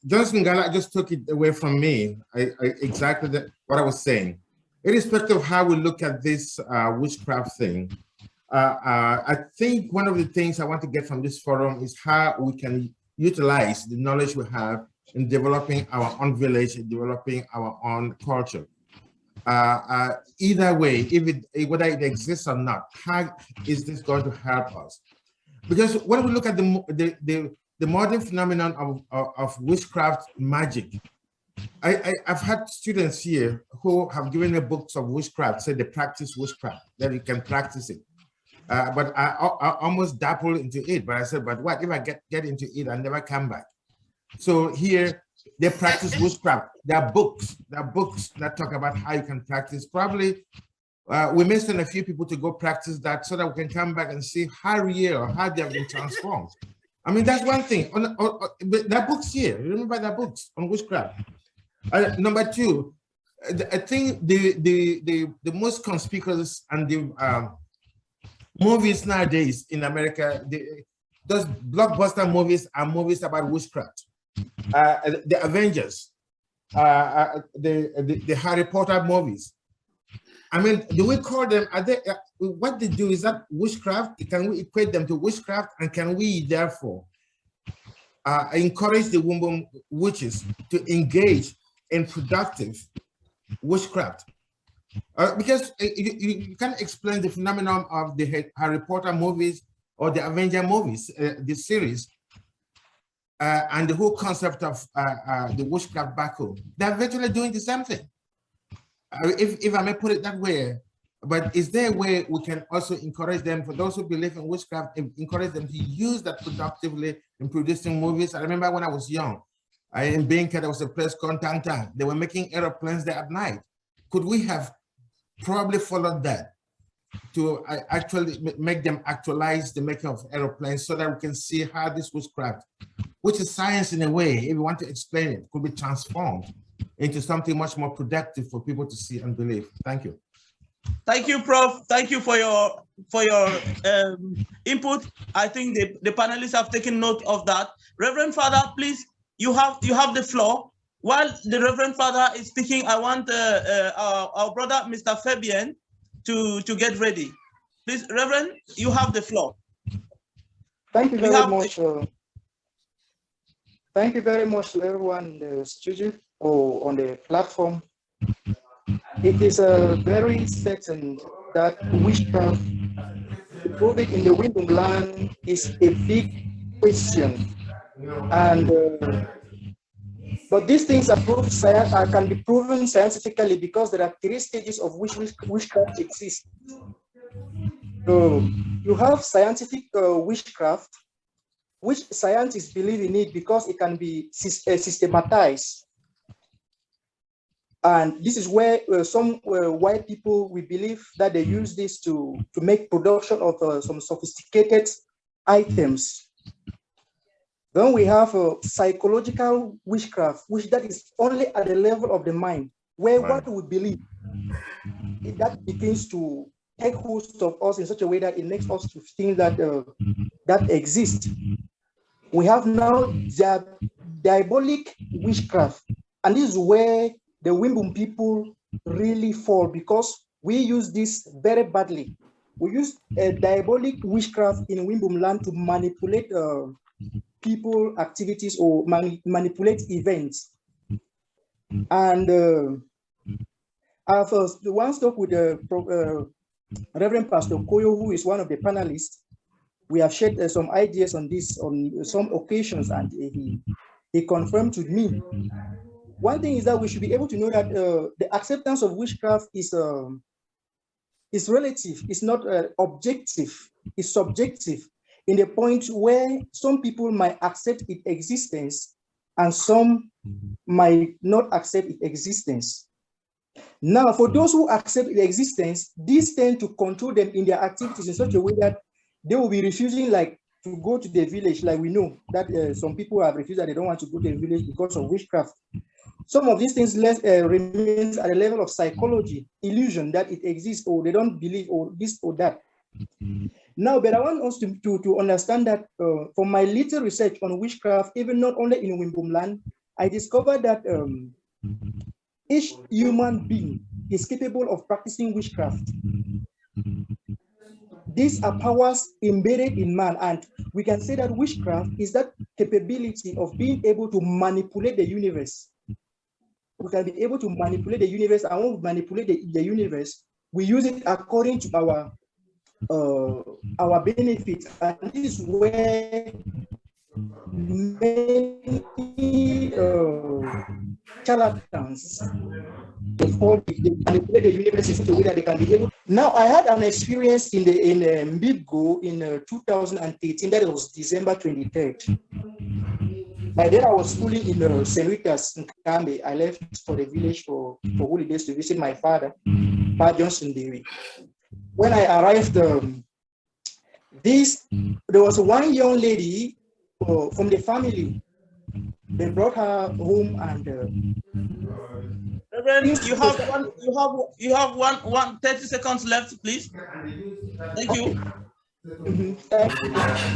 Johnson Gala just took it away from me. Exactly what I was saying. Irrespective of how we look at this witchcraft thing, I think one of the things I want to get from this forum is how we can utilize the knowledge we have in developing our own village, developing our own culture. Either way, whether it exists or not, how is this going to help us? Because when we look at the modern phenomenon of witchcraft magic, I've had students here who have given me books of witchcraft, say they practice witchcraft, that you can practice it. But I almost dabbled into it, but I said, but what if I get into it and never come back? So here they practice witchcraft. There are books that talk about how you can practice. Probably we may send a few people to go practice that so that we can come back and see how real or how they have been transformed. I mean, that's one thing. There are books here. Remember, there are books on witchcraft. Number two, I think the most conspicuous and the movies nowadays in America, those blockbuster movies are movies about witchcraft. The Avengers, the Harry Potter movies. I mean, do we call them? Are they? What they do is that witchcraft. Can we equate them to witchcraft, and can we therefore encourage the Mbum witches to engage in productive witchcraft? Because you can't explain the phenomenon of the Harry Potter movies or the Avenger movies, the series, and the whole concept of the witchcraft back home. They're virtually doing the same thing, if I may put it that way. But is there a way we can also encourage them, for those who believe in witchcraft, encourage them to use that productively in producing movies? I remember when I was young, in Binka, there was a place called Tantan. They were making aeroplanes there at night. Could we have probably followed that to actually make them actualize the making of aeroplanes so that we can see how this witchcraft, which is science in a way, if you want to explain it, could be transformed into something much more productive for people to see and believe. Thank you. Thank you, Prof. Thank you for your input. I think the panelists have taken note of that. Reverend Father, please, you have the floor. While the Reverend Father is speaking, I want our brother, Mr. Fabian, to get ready. Please, Reverend, you have the floor. Thank you very much. Thank you very much to everyone in the studio or on the platform. It is very certain that witchcraft, proving in the Mbum land, is a big question. And but these things are can be proven scientifically because there are 3 stages of which witchcraft exists. So you have scientific witchcraft, which scientists believe in it because it can be systematized. And this is where some white people, we believe that they use this to make production of some sophisticated items. Then we have psychological witchcraft, which that is only at the level of the mind, where what we believe, that begins to take hold of us in such a way that it makes us to think that that exists. We have now diabolic witchcraft, and this is where the Mbum people really fall, because we use this very badly. We use diabolic witchcraft in Mbum land to manipulate people, activities, or manipulate events. And I've once talked with Reverend Pastor Koyo, who is one of the panelists. We have shared some ideas on this on some occasions, and he confirmed to me. One thing is that we should be able to know that the acceptance of witchcraft is relative, it's not objective, it's subjective, in the point where some people might accept its existence and some might not accept its existence. Now, for those who accept its existence, these tend to control them in their activities in such a way that they will be refusing, like, to go to the village. Like we know that some people have refused that they don't want to go to the village because of witchcraft. Some of these things remains at a level of psychology, illusion that it exists, or they don't believe, or this or that. Now, but I want us to understand that from my little research on witchcraft, even not only in Mbum land, I discovered that each human being is capable of practicing witchcraft. These are powers embedded in man, and we can say that witchcraft is that capability of being able to manipulate the universe. We can be able to manipulate the universe, and when we manipulate the universe, we use it according to our benefits. And this is where many charlatans they manipulate the universe in such a way that they can be able. Now, I had an experience in Mbum in 2018. That was December 23rd. By then, I was schooling in St. Rita's in Kambe. I left for the village for holidays to visit my father, Pa Johnson Dewey. When I arrived, there was one young lady from the family. They brought her home, and Reverend, you have 30 seconds left, please. Thank you.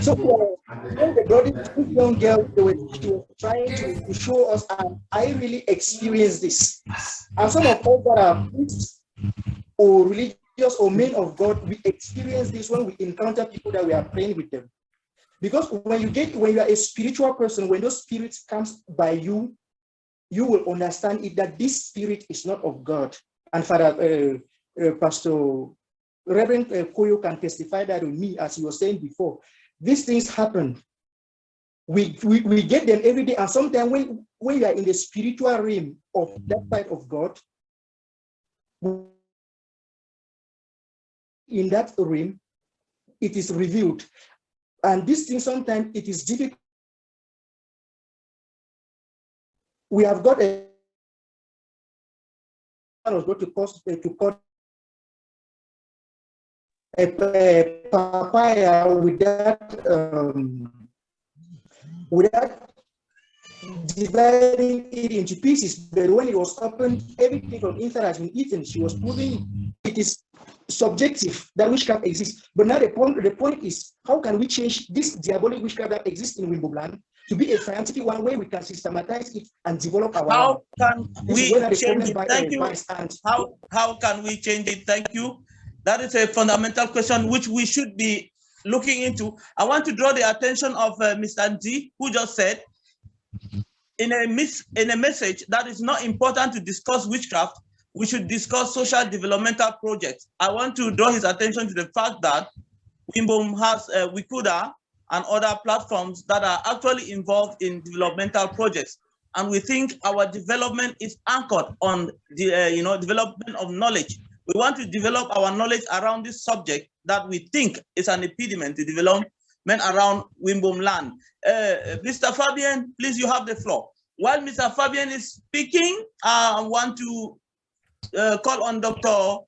So when they brought this young girl, she was trying to show us, and I really experienced this. And some of us that are priests or religious or men of God, we experience this when we encounter people that we are praying with them. Because when you are a spiritual person, when those spirits comes by you, you will understand it that this spirit is not of God. And Father Pastor Reverend Koyo can testify that with me, as he was saying before. These things happen. We get them every day, and sometimes when you are in the spiritual realm of that side of God, in that realm, it is revealed. And this thing, sometimes it is difficult. We have got a papaya without dividing it into pieces. But when it was opened, everything from inside has been eaten. She was proving it is subjective that witchcraft exists. But now the point is, how can we change this diabolic witchcraft that exists in Mbum land to be a scientific one where we can systematize it and develop our How can we change it? Thank you. How can we change it? Thank you. That is a fundamental question which we should be looking into. I want to draw the attention of Mr. Nzi, who just said, in a message that is not important to discuss witchcraft, we should discuss social developmental projects. I want to draw his attention to the fact that Mbum has Wikuda and other platforms that are actually involved in developmental projects. And we think our development is anchored on the development of knowledge. We want to develop our knowledge around this subject that we think is an impediment to development around Mbum land. Mr. Fabian, please, you have the floor. While Mr. Fabian is speaking, I want to call on Dr.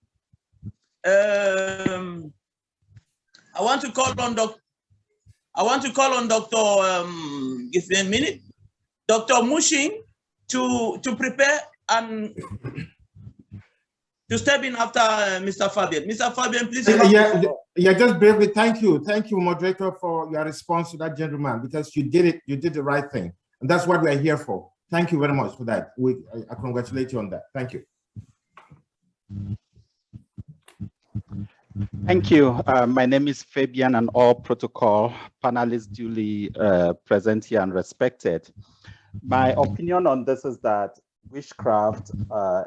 Give me a minute. Dr. Mushin to prepare and to step in after Mr. Fabian. Mr. Fabian, please. Just briefly, thank you, moderator, for your response to that gentleman, because you did the right thing, and that's what we are here for. Thank you very much for that. I congratulate you on that. Thank you. Thank you. My name is Fabian, and all protocol panelists duly present here and respected. My opinion on this is that witchcraft,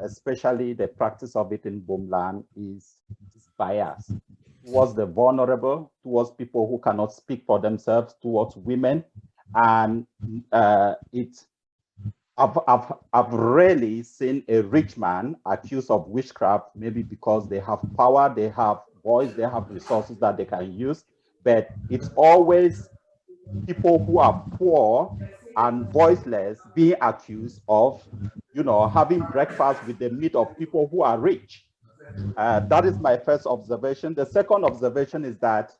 especially the practice of it in Mbum is biased towards the vulnerable, towards people who cannot speak for themselves, towards women. And I've rarely seen a rich man accused of witchcraft, maybe because they have power, they have voice, they have resources that they can use, but it's always people who are poor and voiceless being accused of, having breakfast with the meat of people who are rich. That is my first observation. The second observation is that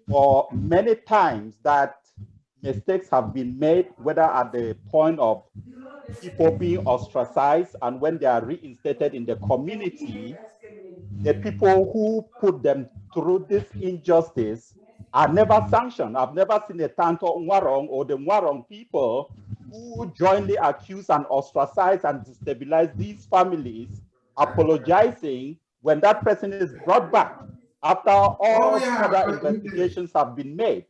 for many times that mistakes have been made, whether at the point of people being ostracized and when they are reinstated in the community, the people who put them through this injustice are never sanctioned. I've never seen a Tanto Nwarong or the Nwarong people who jointly accuse and ostracize and destabilize these families, apologizing when that person is brought back after all further investigations have been made.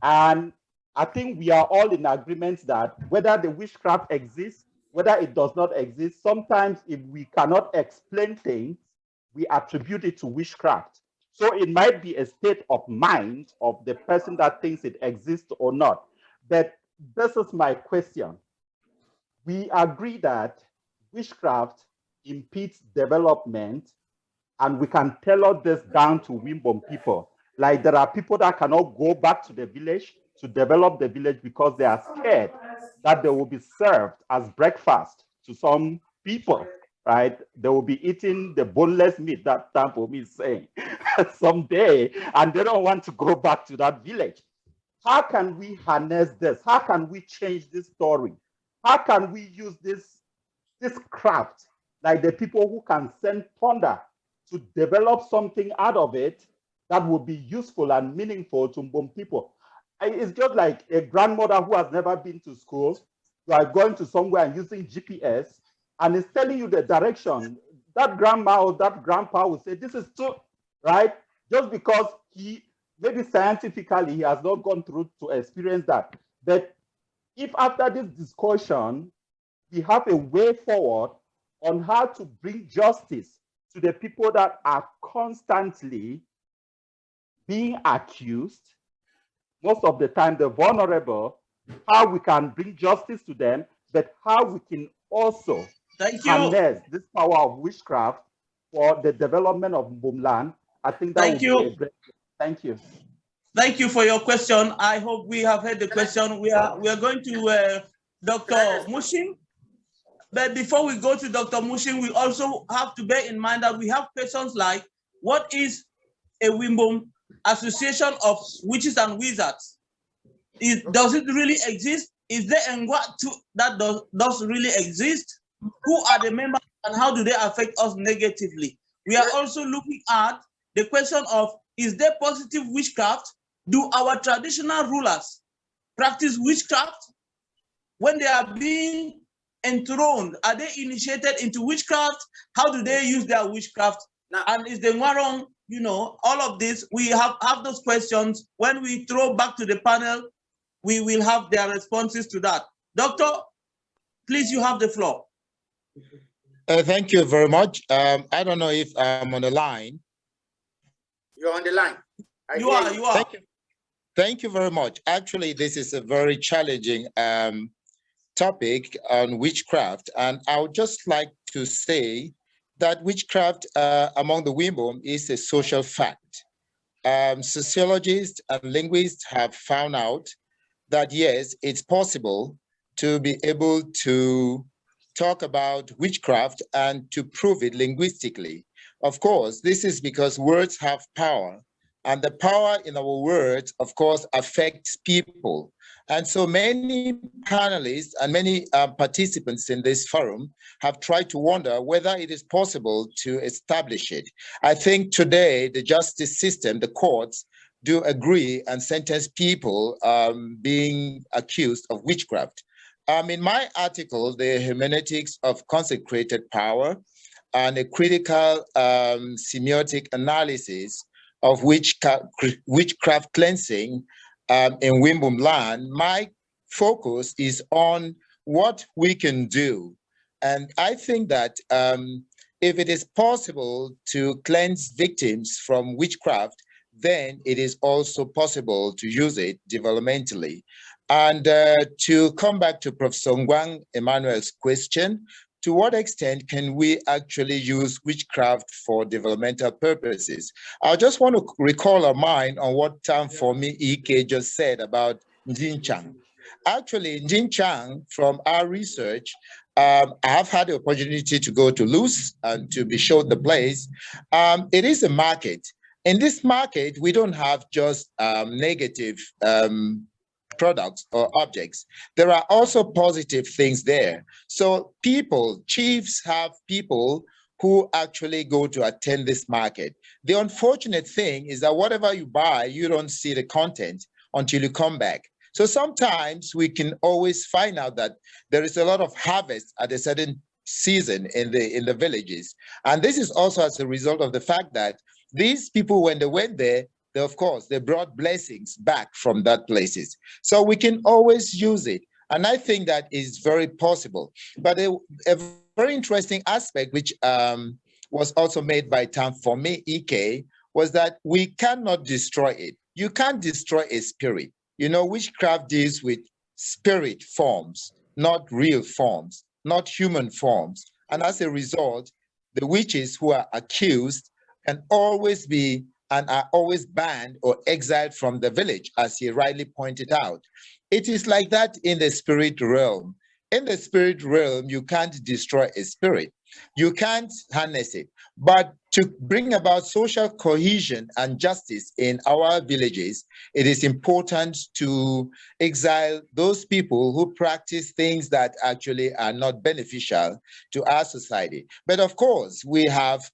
And I think we are all in agreement that whether the witchcraft exists, whether it does not exist, sometimes if we cannot explain things, we attribute it to witchcraft. So it might be a state of mind of the person that thinks it exists or not. But this is my question. We agree that witchcraft impedes development, and we can tailor this down to Mbum people. Like there are people that cannot go back to the village to develop the village because they are scared that they will be served as breakfast to some people, right? They will be eating the boneless meat that Tampo is saying someday, and they don't want to go back to that village. How can we harness this? How can we change this story? How can we use this craft, like the people who can send thunder, to develop something out of it that will be useful and meaningful to Mbum people? It's just like a grandmother who has never been to school. You are going to somewhere and using GPS, and it's telling you the direction. That grandma or that grandpa will say, this is true, right? Just because maybe scientifically, he has not gone through to experience that. But if after this discussion, we have a way forward on how to bring justice to the people that are constantly being accused, most of the time the vulnerable, how we can bring justice to them, but how we can also harness this power of witchcraft for the development of Mbum. I think that would be a great. Thank you. Thank you for your question. I hope we have heard the question. We are going to Dr. Mushin. But before we go to Dr. Mushin, we also have to bear in mind that we have questions like, what is a Mbum association of witches and wizards? Does it really exist? Is there a that does really exist? Who are the members and how do they affect us negatively? We are also looking at the question of, is there positive witchcraft? Do our traditional rulers practice witchcraft? When they are being enthroned, are they initiated into witchcraft? How do they use their witchcraft? And is the Nwarong, all of this, we have those questions. When we throw back to the panel, we will have their responses to that. Doctor, please, you have the floor. Thank you very much. I don't know if I'm on the line. You're on the line. You are. Thank you very much. Actually, this is a very challenging topic on witchcraft. And I would just like to say that witchcraft among the Mbum is a social fact. Sociologists and linguists have found out that, yes, it's possible to be able to talk about witchcraft and to prove it linguistically. Of course, this is because words have power, and the power in our words, of course, affects people. And so many panelists and many participants in this forum have tried to wonder whether it is possible to establish it. I think today the justice system, the courts, do agree and sentence people being accused of witchcraft. In my article, The Hermeneutics of Consecrated Power, and a critical semiotic analysis of witchcraft cleansing in Mbum land, my focus is on what we can do And I think that if it is possible to cleanse victims from witchcraft, then it is also possible to use it developmentally. And to come back to Professor Ngwang Emmanuel's question, to what extent can we actually use witchcraft for developmental purposes? I just want to recall our mind on what Tamfomi Ike just said about Njinchang. Actually, Njinchang, from our research, I have had the opportunity to go to Luz and to be showed the place. It is a market. In this market, we don't have just negative products or objects. There are also positive things there. So people, chiefs have people who actually go to attend this market. The unfortunate thing is that whatever you buy, you don't see the content until you come back. So sometimes we can always find out that there is a lot of harvest at a certain season in the villages. And this is also as a result of the fact that these people, when they went there, of course, they brought blessings back from that places. So we can always use it. And I think that is very possible. But a very interesting aspect, which was also made by Tamfomi Ike, was that we cannot destroy it. You can't destroy a spirit. You know, witchcraft deals with spirit forms, not real forms, not human forms. And as a result, the witches who are accused can always be and are always banned or exiled from the village, as he rightly pointed out. It is like that in the spirit realm. In the spirit realm, you can't destroy a spirit. You can't harness it. But to bring about social cohesion and justice in our villages, it is important to exile those people who practice things that actually are not beneficial to our society. But of course, we have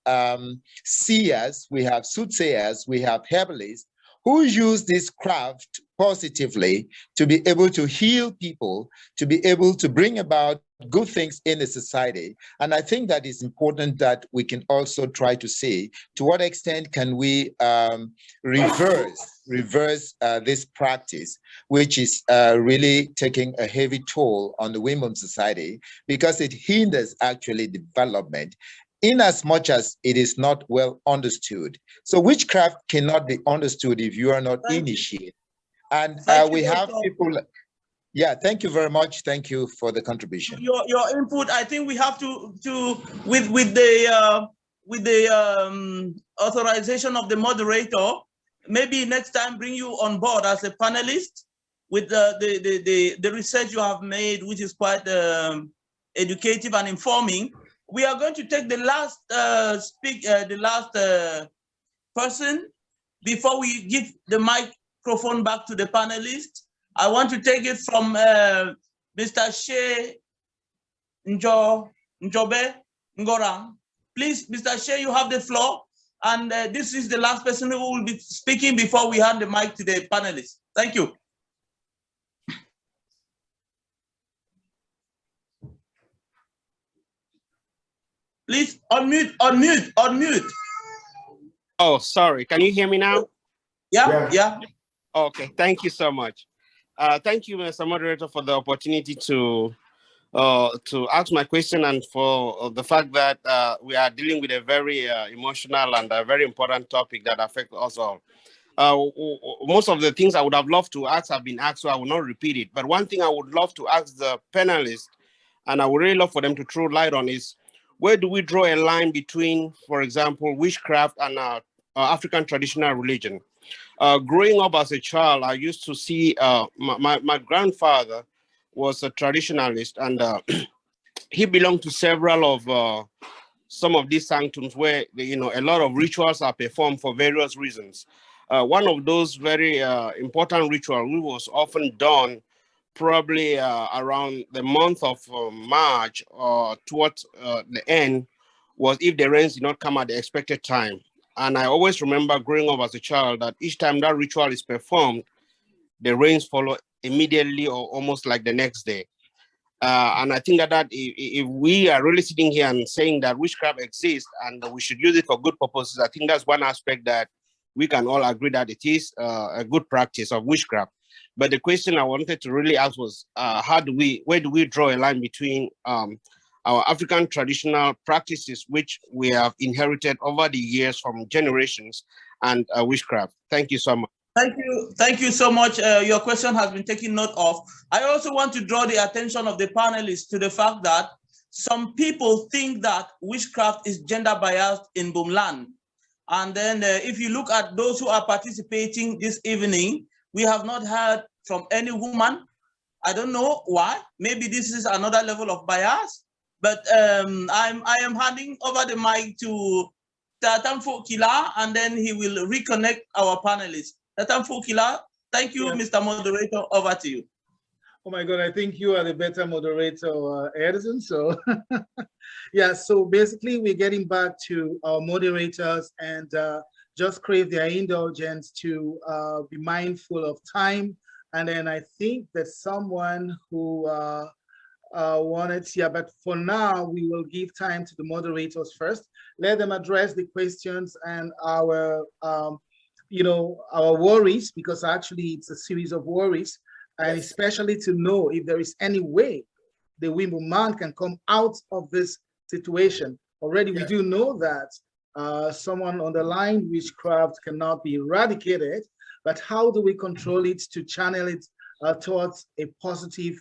seers, we have soothsayers, we have herbalists who use this craft positively to be able to heal people, to be able to bring about good things in the society. And I think that is important that we can also try to see to what extent can we reverse this practice, which is really taking a heavy toll on the women's society because it hinders actually development in as much as it is not well understood. So witchcraft cannot be understood if you are not initiated. And we have people. Yeah, thank you very much. Thank you for the contribution. Your input. I think we have to with the authorization of the moderator, maybe next time bring you on board as a panelist with the research you have made, which is quite educative and informing. We are going to take the last person before we give the microphone back to the panelists. I want to take it from Mr. Shea Njobe Ngorang. Please, Mr. Shea, you have the floor. And this is the last person who will be speaking before we hand the mic to the panelists. Thank you. Please unmute. Oh, sorry. Can you hear me now? Yeah. Okay, thank you so much. Thank you, Mr. Moderator, for the opportunity to ask my question and for the fact that we are dealing with a very emotional and a very important topic that affects us all. Most of the things I would have loved to ask have been asked, so I will not repeat it. But one thing I would love to ask the panelists, and I would really love for them to throw light on, is where do we draw a line between, for example, witchcraft and African traditional religion? Growing up as a child, I used to see my grandfather was a traditionalist, and he belonged to several of some of these sanctums where a lot of rituals are performed for various reasons. One of those very important rituals, which was often done probably around the month of March or towards the end, was if the rains did not come at the expected time. And I always remember growing up as a child that each time that ritual is performed, the rains follow immediately or almost like the next day. And I think that if we are really sitting here and saying that witchcraft exists and we should use it for good purposes, I think that's one aspect that we can all agree that it is a good practice of witchcraft. But the question I wanted to really ask was, where do we draw a line between our African traditional practices, which we have inherited over the years from generations, and witchcraft. Thank you so much. Thank you so much. Your question has been taken note of. I also want to draw the attention of the panelists to the fact that some people think that witchcraft is gender biased in Mbum land. And then if you look at those who are participating this evening, we have not heard from any woman. I don't know why. Maybe this is another level of bias. But I am handing over the mic to Tatamfo Kila, and then he will reconnect our panelists. Tatamfo Kila, thank you, yes. Mr. Moderator. Over to you. Oh my God, I think you are the better moderator, Edison. So yeah, so basically we're getting back to our moderators and just crave their indulgence to be mindful of time. And then I think that someone who wanted, yeah, but for now, we will give time to the moderators first. Let them address the questions and our, you know, our worries, because actually it's a series of worries. And especially to know if there is any way the Mbum man can come out of this situation. Already we do know that someone on the line, witchcraft cannot be eradicated, but how do we control it to channel it towards a positive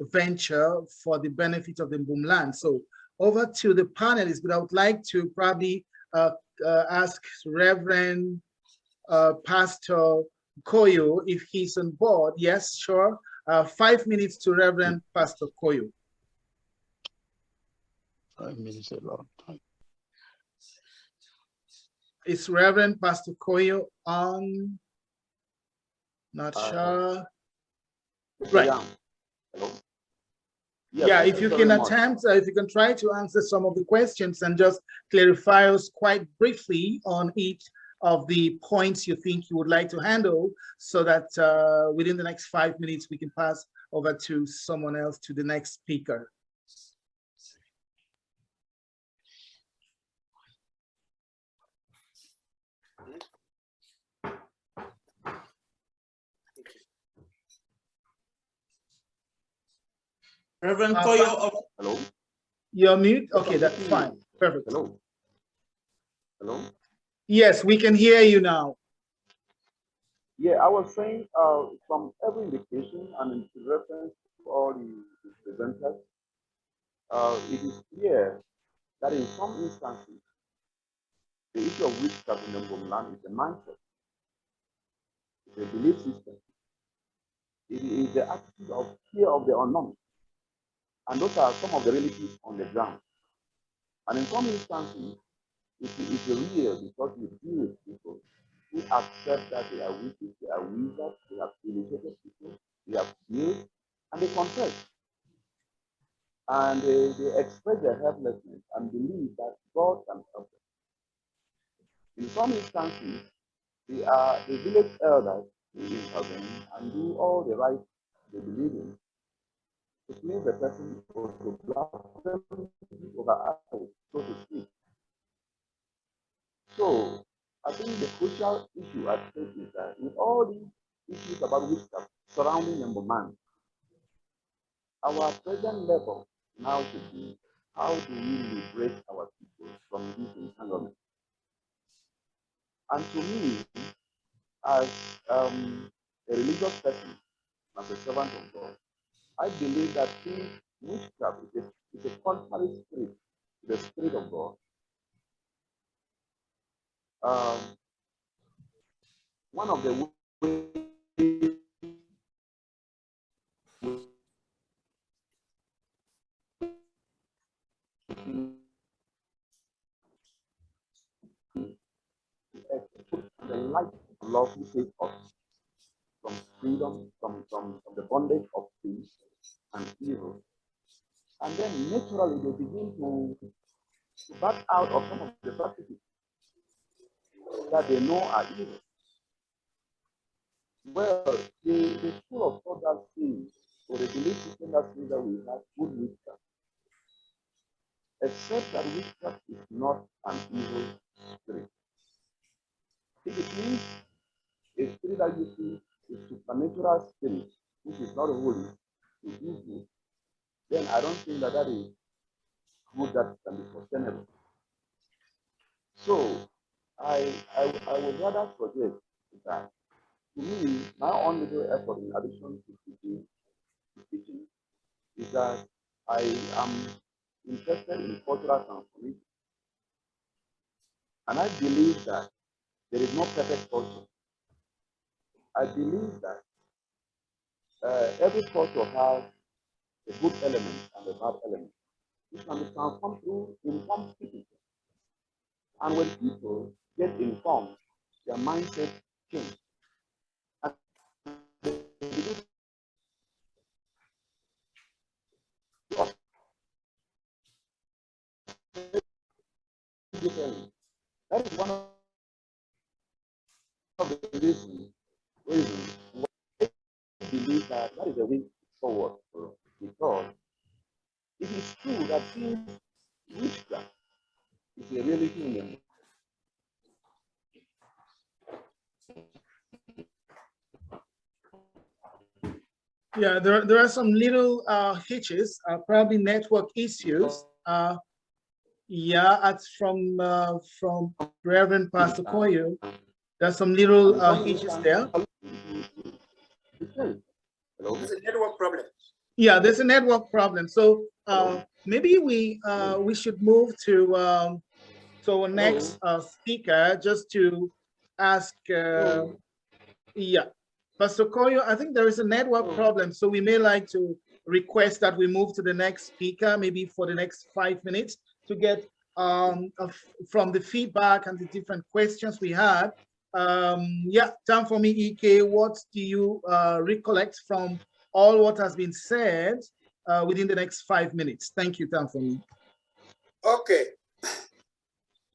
venture for the benefit of the Mbum land? So over to the panelists, but I would like to probably ask Reverend Pastor Koyo if he's on board. Yes, sure. 5 minutes to Reverend Pastor Koyo. 5 minutes a long time. Is Reverend Pastor Koyo on? Not sure. Right. Hello. Yeah, if you can attempt, if you can try to answer some of the questions and just clarify us quite briefly on each of the points you think you would like to handle, so that within the next 5 minutes, we can pass over to someone else, to the next speaker. Reverend Koyo. Hello. You're mute? Okay, that's fine. Perfect. Hello. Hello. Yes, we can hear you now. Yeah, I was saying from every indication and in reference to all the presenters, it is clear that in some instances, the issue of witchcraft in the Mbum land is a mindset. It's a belief system. It is the attitude of fear of the unknown. And those are some of the realities on the ground. And in some instances, it's real because you deal with people who accept that they are witches, they are wizards, they have initiated people, they have skills, and they confess. And they express their helplessness and believe that God can help them. In some instances, they are the village elders who intervene and do all the right they believe in. It means the person goes to blaspheme over others, so to speak. So I think the crucial issue at stake is that with all these issues about witchcraft surrounding the man, our present level now should be, how do we liberate our people from this entanglement? And to me, as a religious person, as a servant of God, I believe that since witchcraft is a contrary spirit to the Spirit of God, one of the ways the light of love who saves us from freedom, from the bondage of sin and evil. And then naturally they begin to back out of some of the practices that they know are evil. Well, the school of thought that says, or the belief system that says that we have good witchcraft, except that witchcraft is not an evil spirit. If it means a spirit that you see is supernatural spirit, which is not holy, to do good, then I don't think that that is good that can be sustainable. So I would rather suggest that, to me, my only little effort in addition to teaching is that I am interested in cultural transformation. And I believe that there is no perfect culture. I believe that every culture has a good element and a bad element, which can be transformed through informed speaking. And when people get informed, their mindset changes. And they begin to differently. That is one of the reasons why I believe that is a way forward for us. Because it is true that since witchcraft is a really human. Yeah, there are some little hitches, probably network issues. Yeah, that's from Reverend Pastor Koyo. There's some little hitches there. There's a network problem. Yeah, there's a network problem. So maybe we should move to our next speaker just to ask. Yeah, Pastor Koyo, I think there is a network problem, so we may like to request that we move to the next speaker, maybe for the next 5 minutes, to get from the feedback and the different questions we had. Yeah, time for me, EK. What do you recollect from all what has been said within the next 5 minutes? Thank you, time for me. Okay.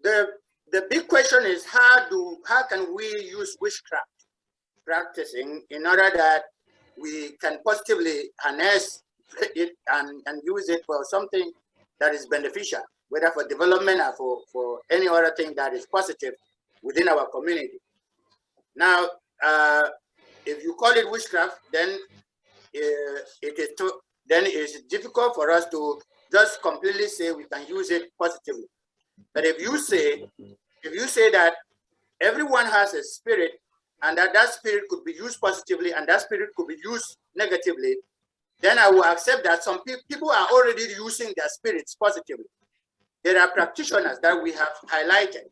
The big question is how can we use witchcraft practicing in order that we can positively harness it and use it for something that is beneficial, whether for development or for any other thing that is positive within our community. Now, if you call it witchcraft, then it's difficult for us to just completely say we can use it positively. But if you say that everyone has a spirit, and that spirit could be used positively and that spirit could be used negatively, then I will accept that some people are already using their spirits positively. There are practitioners that we have highlighted,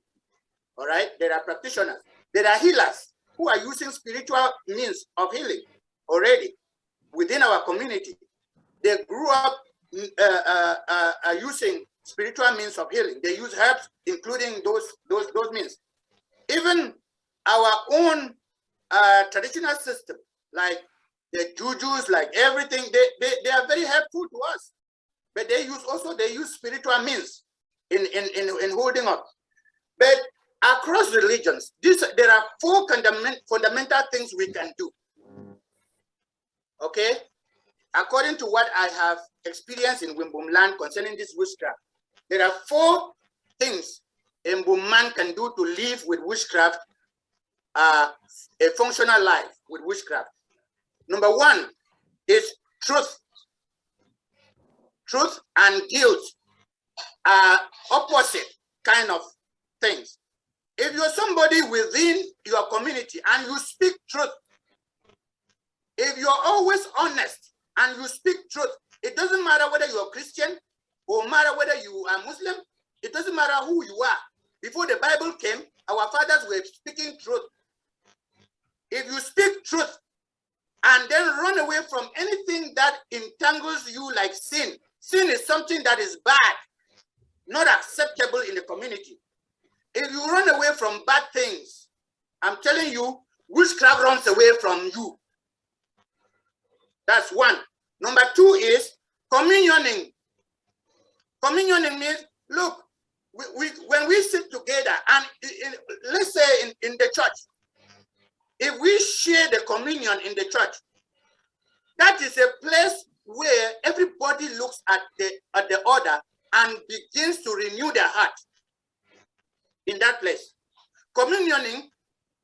all right? There are practitioners. There are healers who are using spiritual means of healing already within our community. They grew up using spiritual means of healing. They use herbs, including those means. Even our own traditional system, like the jujus, like everything, they are very helpful to us. But they use spiritual means in holding up. But across religions, there are 4 fundamental things we can do. Okay? According to what I have experienced in Mbum land concerning this witchcraft, there are 4 things a Mbum man can do to live with witchcraft, a functional life with witchcraft. Number 1 is truth. Truth and guilt are opposite kind of things. If you're somebody within your community and you speak truth, if you're always honest and you speak truth, it doesn't matter whether you're Christian or matter whether you are Muslim, it doesn't matter who you are. Before the Bible came, our fathers were speaking truth. If you speak truth and then run away from anything that entangles you like sin, sin is something that is bad, not acceptable in the community. If you run away from bad things, I'm telling you, witchcraft runs away from you. That's 1. Number 2 is communioning. Communioning means, look, when we sit together, and let's say in the church, if we share the communion in the church, that is a place where everybody looks at the other and begins to renew their heart in that place. Communioning,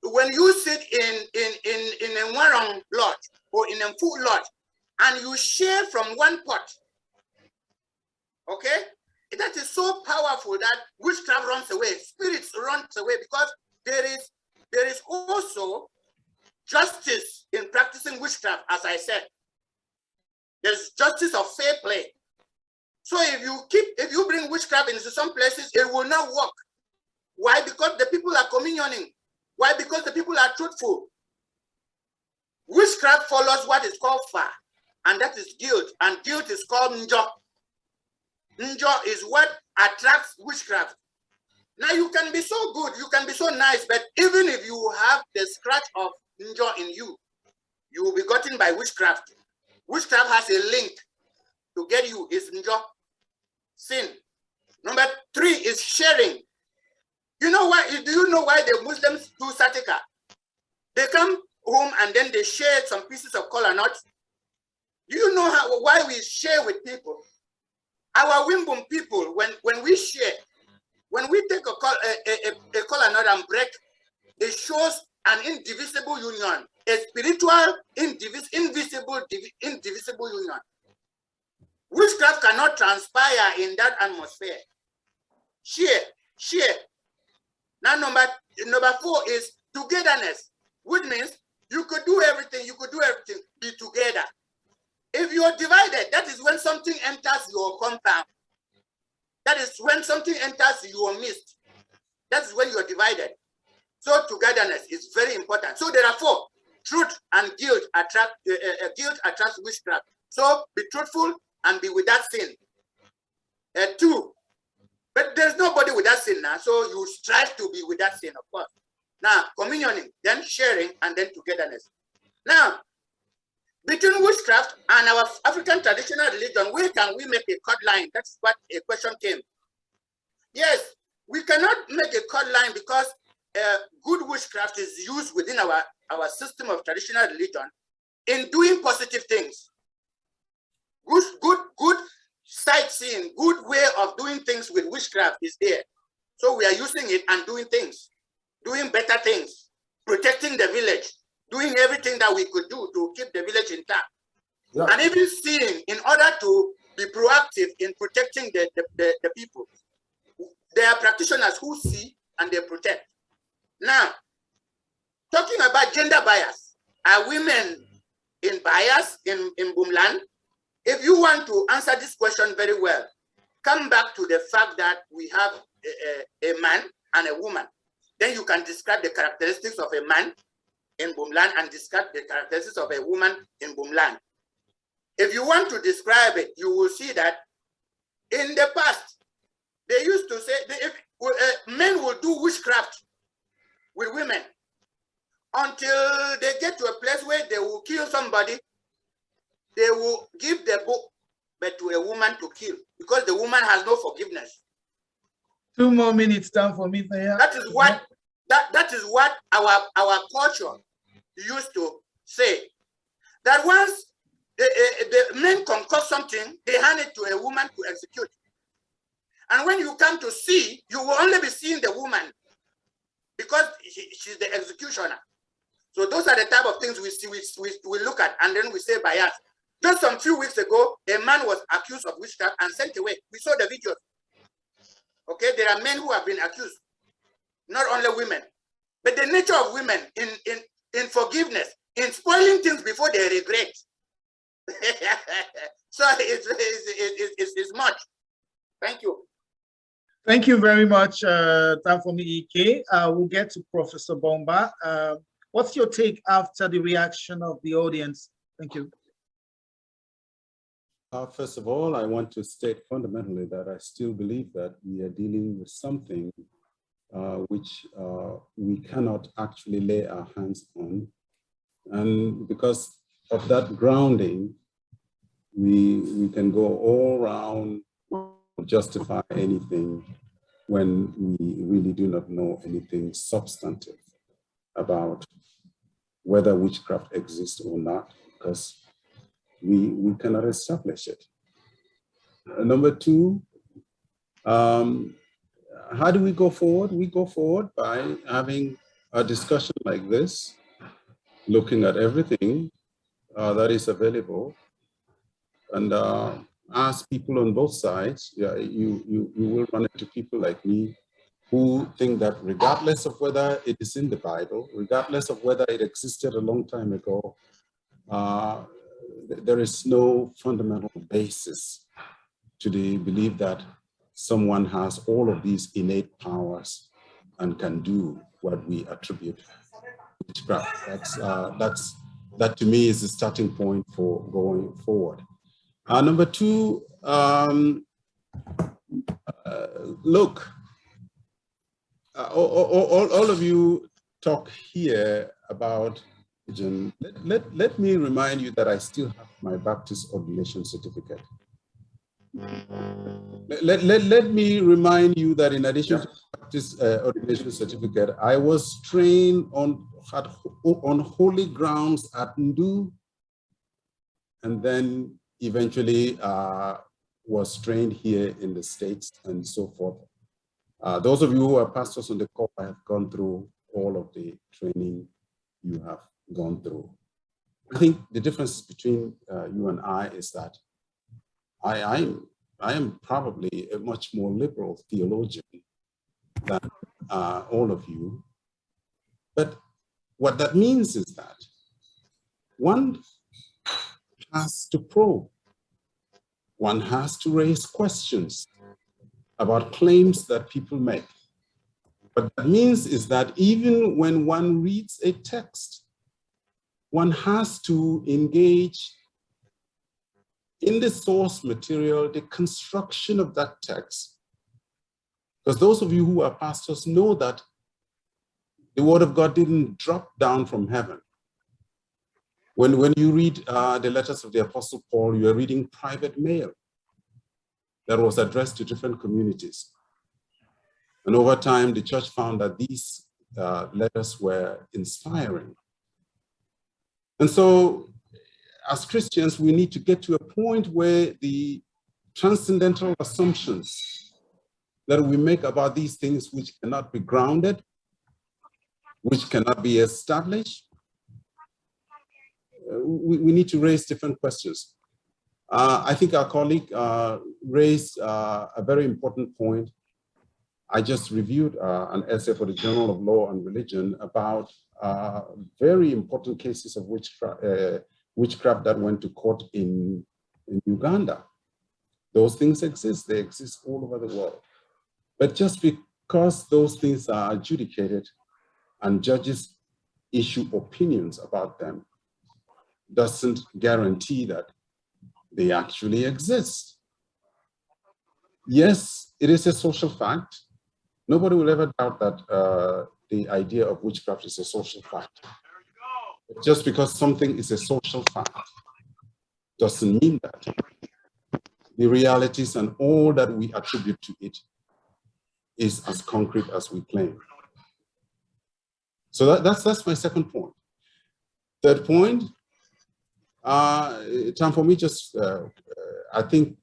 when you sit in a Warong lodge or in a food lodge and you share from one pot, okay? that is so powerful that witchcraft runs away, spirits runs away, because there is also justice in practicing witchcraft, as I said. There's justice of fair play. So if you bring witchcraft into some places, it will not work. Why? Because the people are communioning. Why? Because the people are truthful. Witchcraft follows what is called fa, and that is guilt, and guilt is called njo. Njo is what attracts witchcraft. Now you can be so good, you can be so nice, but even if you have the scratch of njo in you, you will be gotten by witchcraft. Witchcraft has a link to get you, is njo, sin. Number 3 is sharing. You know why? Do you know why the Muslims do satika? They come home and then they share some pieces of kola nuts. Do you know why we share with people? Our Mbum people, when we share, when we take a kola nut and break, it shows an indivisible union, a spiritual indivisible union. Witchcraft cannot transpire in that atmosphere. Share. Now number 4 is togetherness, which means you could do everything, be together. If you are divided, that is when something enters your compound. That is when something enters your midst. That is when you are divided. So togetherness is very important. So there are 4. Truth and guilt attracts witchcraft. So be truthful and be without sin. 2. But there's nobody without sin now, so you strive to be without sin, of course. Now, communioning, then sharing, and then togetherness. Now, between witchcraft and our African traditional religion, where can we make a cut line? That's what a question came. Yes, we cannot make a cut line because good witchcraft is used within our system of traditional religion in doing positive things. Good sightseeing, good way of doing things with witchcraft is there. So we are using it and doing things, doing better things, protecting the village, doing everything that we could do to keep the village intact. Yeah. And even seeing, in order to be proactive in protecting the people. There are practitioners who see and they protect. Now, talking about gender bias, are women in bias in Mbumland? If you want to answer this question very well, come back to the fact that we have a man and a woman. Then you can describe the characteristics of a man in Mbumland and describe the characteristics of a woman in Mbumland. If you want to describe it, you will see that in the past, they used to say men will do witchcraft with women until they get to a place where they will kill somebody. They will give the book, but to a woman to kill, because the woman has no forgiveness. 2 more minutes time for me there. That is what that is what our culture used to say. That once the men concoct something, they hand it to a woman to execute. And when you come to see, you will only be seeing the woman because she's the executioner. So those are the type of things we see, we look at, and then we say bias. Just some few weeks ago, a man was accused of witchcraft and sent away. We saw the videos. Okay, there are men who have been accused, not only women. But the nature of women in forgiveness, in spoiling things before they regret. So it's much. Thank you. Thank you very much, Tafomi Ike. We'll get to Professor Bomba. What's your take after the reaction of the audience? Thank you. First of all, I want to state fundamentally that I still believe that we are dealing with something which we cannot actually lay our hands on. And because of that grounding, we can go all around, justify anything when we really do not know anything substantive about whether witchcraft exists or not, because we cannot establish it. Number 2, how do we go forward? We go forward by having a discussion like this, looking at everything that is available, and ask people on both sides, you will run into people like me who think that regardless of whether it is in the Bible, regardless of whether it existed a long time ago, there is no fundamental basis to the belief that someone has all of these innate powers and can do what we attribute to witchcraft. That to me is the starting point for going forward. Number two, look, all of you talk here about religion. Let me remind you that I still have my Baptist ordination certificate. Let me remind you that in addition to Baptist ordination certificate, I was trained on holy grounds at Ndu, and then eventually was trained here in the States and so forth. Those of you who are pastors on the call have gone through all of the training you have gone through. I think the difference between you and I is that I am probably a much more liberal theologian than all of you. But what that means is that one has to probe, one has to raise questions about claims that people make. What that means is that even when one reads a text, one has to engage in the source material, the construction of that text. Because those of you who are pastors know that the word of God didn't drop down from heaven. When you read the letters of the Apostle Paul, you are reading private mail that was addressed to different communities. And over time, the church found that these letters were inspiring. And so, as Christians, we need to get to a point where the transcendental assumptions that we make about these things, which cannot be grounded, which cannot be established, we need to raise different questions. I think our colleague raised a very important point. I just reviewed an essay for the Journal of Law and Religion about very important cases of witchcraft that went to court in Uganda. Those things exist, they exist all over the world. But just because those things are adjudicated and judges issue opinions about them doesn't guarantee that they actually exist. Yes, it is a social fact. Nobody will ever doubt that the idea of witchcraft is a social fact. Just because something is a social fact doesn't mean that the realities and all that we attribute to it is as concrete as we claim. So that's my second point. Third point, time for me just, I think,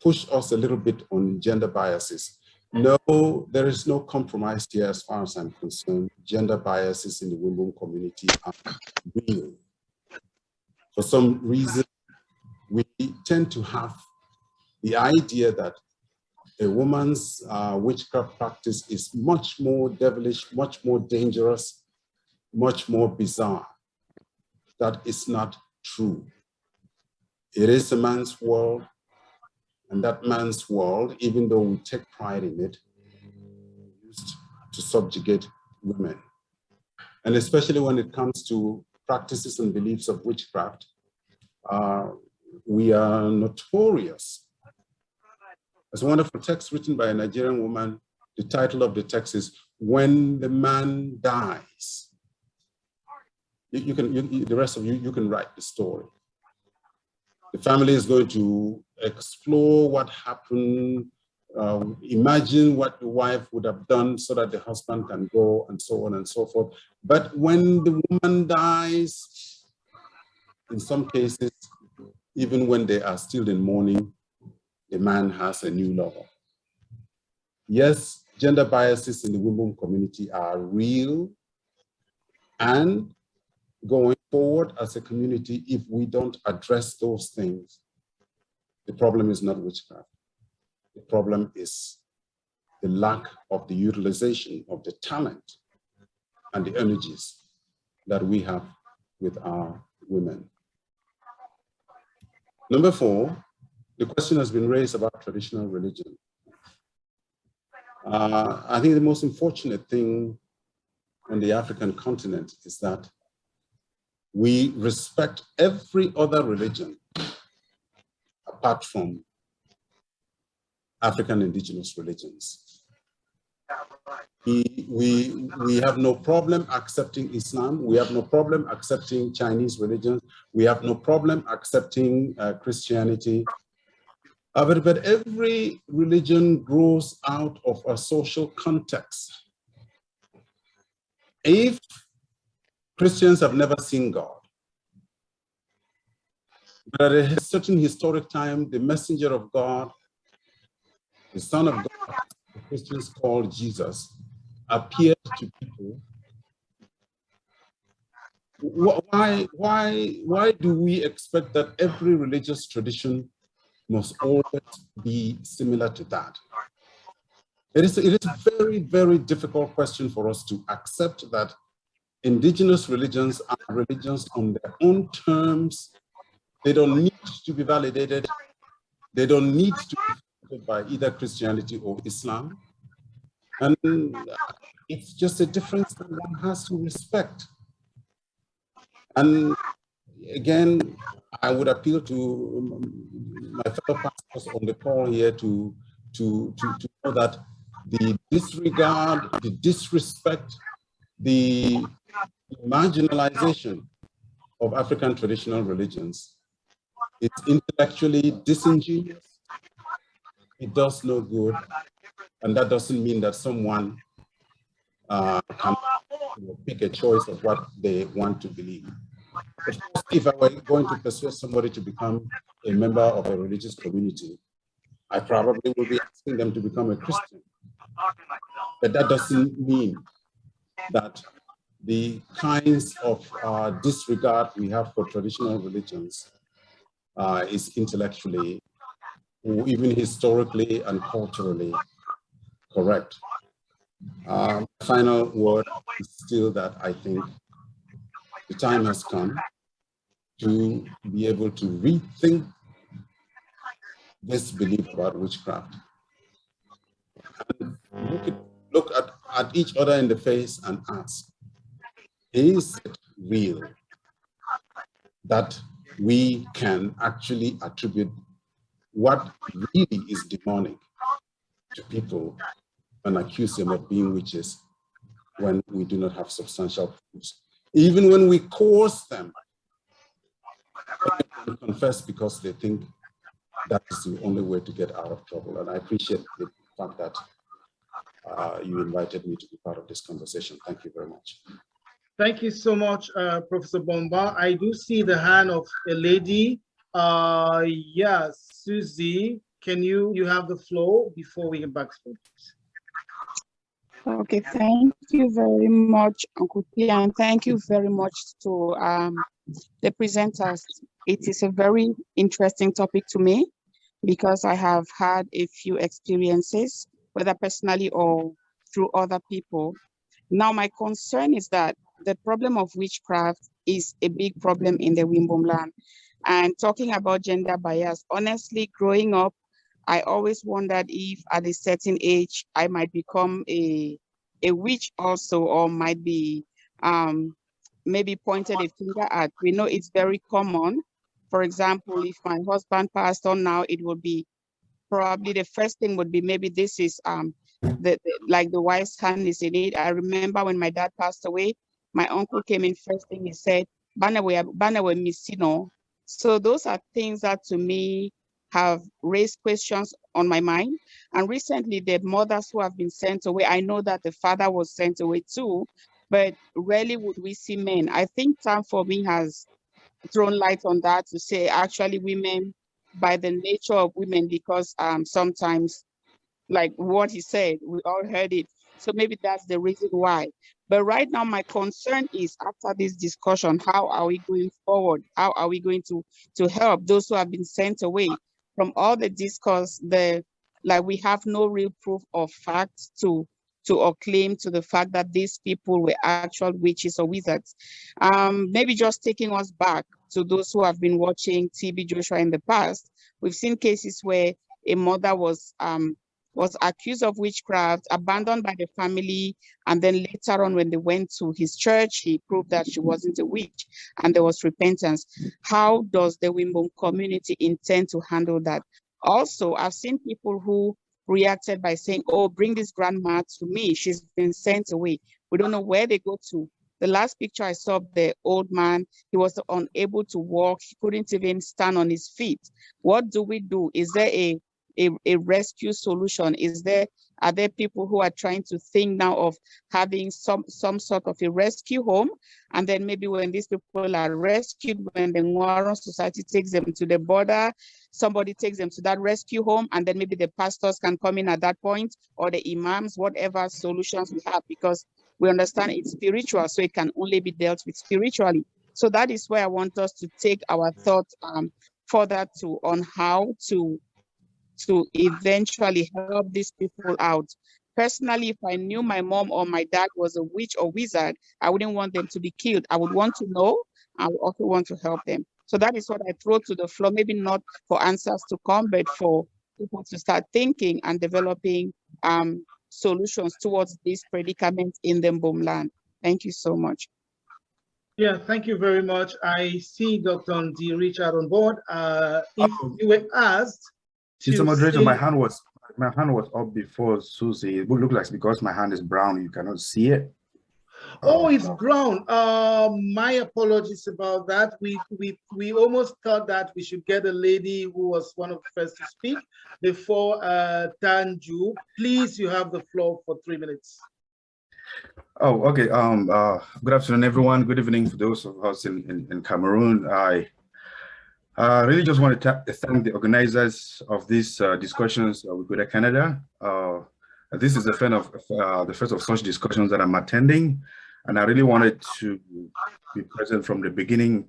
push us a little bit on gender biases. No, there is no compromise here as far as I'm concerned. Gender biases in the Mbum community are real. For some reason, we tend to have the idea that a woman's witchcraft practice is much more devilish, much more dangerous, much more bizarre. That is not true. It is a man's world, and that man's world, even though we take pride in it, used to subjugate women. And especially when it comes to practices and beliefs of witchcraft, we are notorious. There's a wonderful text written by a Nigerian woman. The title of the text is "When the Man Dies." The rest of you can write the story. The family is going to explore what happened, imagine what the wife would have done so that the husband can go, and so on and so forth. But when the woman dies, in some cases, even when they are still in mourning, the man has a new lover. Yes, gender biases in the Mbum community are real, and going forward as a community, if we don't address those things, The problem is not witchcraft. The problem is the lack of the utilization of the talent and the energies that we have with our women. Number 4, the question has been raised about traditional religion. I think the most unfortunate thing on the African continent is that we respect every other religion apart from African indigenous religions. We have no problem accepting Islam. We have no problem accepting Chinese religions. We have no problem accepting Christianity. But every religion grows out of a social context. If Christians have never seen God, but at a certain historic time, the messenger of God, the Son of God, the Christians call Jesus, appeared to people. Why do we expect that every religious tradition must always be similar to that? It is a very, very difficult question for us to accept that indigenous religions are religions on their own terms. They don't need to be validated. They don't need to be validated by either Christianity or Islam. And it's just a difference that one has to respect. And again, I would appeal to my fellow pastors on the call here to know that the disregard, the disrespect, the marginalization of African traditional religions, it's intellectually disingenuous, it does no good, and that doesn't mean that someone can pick a choice of what they want to believe. Of course, if I were going to persuade somebody to become a member of a religious community, I probably will be asking them to become a Christian. But that doesn't mean that the kinds of disregard we have for traditional religions is intellectually or even historically and culturally correct. Final word is still that I think the time has come to be able to rethink this belief about witchcraft. And look at each other in the face and ask, is it real that we can actually attribute what really is demonic to people and accuse them of being witches when we do not have substantial proofs? Even when we coerce them, they confess because they think that is the only way to get out of trouble. And I appreciate the fact that you invited me to be part of this conversation. Thank you very much. Thank you so much, Professor Bomba. I do see the hand of a lady. Yes, Susie, you have the floor before we get back to this. Okay, thank you very much, Uncle P, and thank you very much to the presenters. It is a very interesting topic to me because I have had a few experiences, whether personally or through other people. Now, my concern is that the problem of witchcraft is a big problem in the Mbum land. And talking about gender bias, honestly, growing up, I always wondered if at a certain age, I might become a witch also, or might be maybe pointed a finger at. We know it's very common. For example, if my husband passed on now, it would be probably the first thing would be maybe this is like the wife's hand is in it. I remember when my dad passed away, my uncle came in, first thing he said, "Banawe missino." So those are things that to me have raised questions on my mind. And recently the mothers who have been sent away, I know that the father was sent away too, but rarely would we see men. I think time for me has thrown light on that to say actually women, by the nature of women, because sometimes like what he said, we all heard it. So maybe that's the reason why. But right now, my concern is after this discussion, how are we going forward? How are we going to help those who have been sent away? from all the discourse, like we have no real proof of facts to or claim to the fact that these people were actual witches or wizards. Maybe just taking us back to those who have been watching TB Joshua in the past, we've seen cases where a mother was accused of witchcraft, abandoned by the family, and then later on when they went to his church, he proved that she wasn't a witch and there was repentance. How does the Mbum community intend to handle that? Also, I've seen people who reacted by saying, oh, bring this grandma to me. She's been sent away. We don't know where they go to. The last picture I saw of the old man, he was unable to walk. He couldn't even stand on his feet. What do we do? Is there a rescue solution? Are there people who are trying to think now of having some sort of a rescue home? And then maybe when these people are rescued, when the Ngwaro society takes them to the border, somebody takes them to that rescue home, and then maybe the pastors can come in at that point, or the imams, whatever solutions we have, because we understand it's spiritual, so it can only be dealt with spiritually. So that is where I want us to take our thoughts further on how to eventually help these people out. Personally, if I knew my mom or my dad was a witch or wizard, I wouldn't want them to be killed. I would want to know. I would also want to help them. So that is what I throw to the floor, maybe not for answers to come, but for people to start thinking and developing solutions towards these predicaments in the Mbum land. Thank you so much. Yeah, thank you very much. I see Dr. D. Richard on board. If you were asked, Mr. Moderator, my hand was up before Susie. It would look like because my hand is brown, you cannot see it. Oh, it's brown. My apologies about that. We almost thought that we should get a lady who was one of the first to speak before Tanju. Please, you have the floor for 3 minutes. Oh, okay. Good afternoon, everyone. Good evening for those of us in Cameroon. I really just want to thank the organizers of these discussions with Greater Canada. This is the first of such discussions that I'm attending, and I really wanted to be present from the beginning,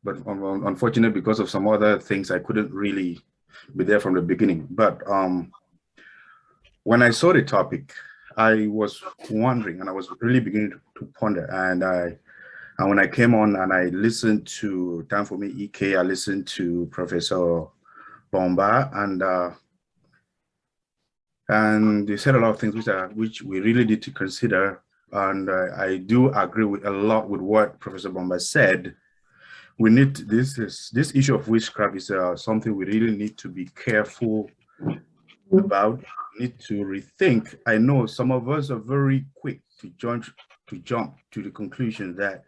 but unfortunately, because of some other things, I couldn't really be there from the beginning. But when I saw the topic, I was wondering, and I was really beginning to ponder, and when I came on and I listened to Time for Me EK, I listened to Professor Bomba, and they said a lot of things which we really need to consider. And I do agree with a lot with what Professor Bomba said. We need this issue of witchcraft is something we really need to be careful about. We need to rethink. I know some of us are very quick to jump to the conclusion that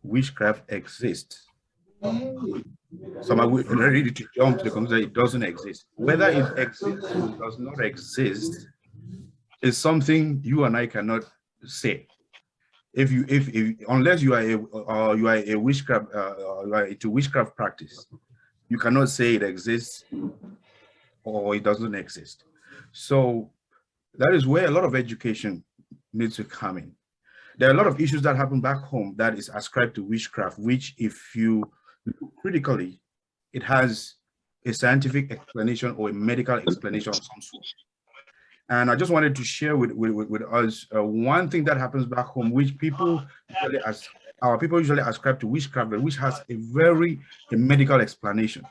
witchcraft exists. Some are ready to jump to the conclusion that it doesn't exist. Whether it exists or does not exist is something you and I cannot say. Unless you are a witchcraft you are into witchcraft practice, you cannot say it exists or it doesn't exist. So that is where a lot of education needs to come in. There are a lot of issues that happen back home that is ascribed to witchcraft, which if you look critically, it has a scientific explanation or a medical explanation of some sort. And I just wanted to share with us one thing that happens back home, which people usually ascribe to witchcraft, but which has a medical explanation.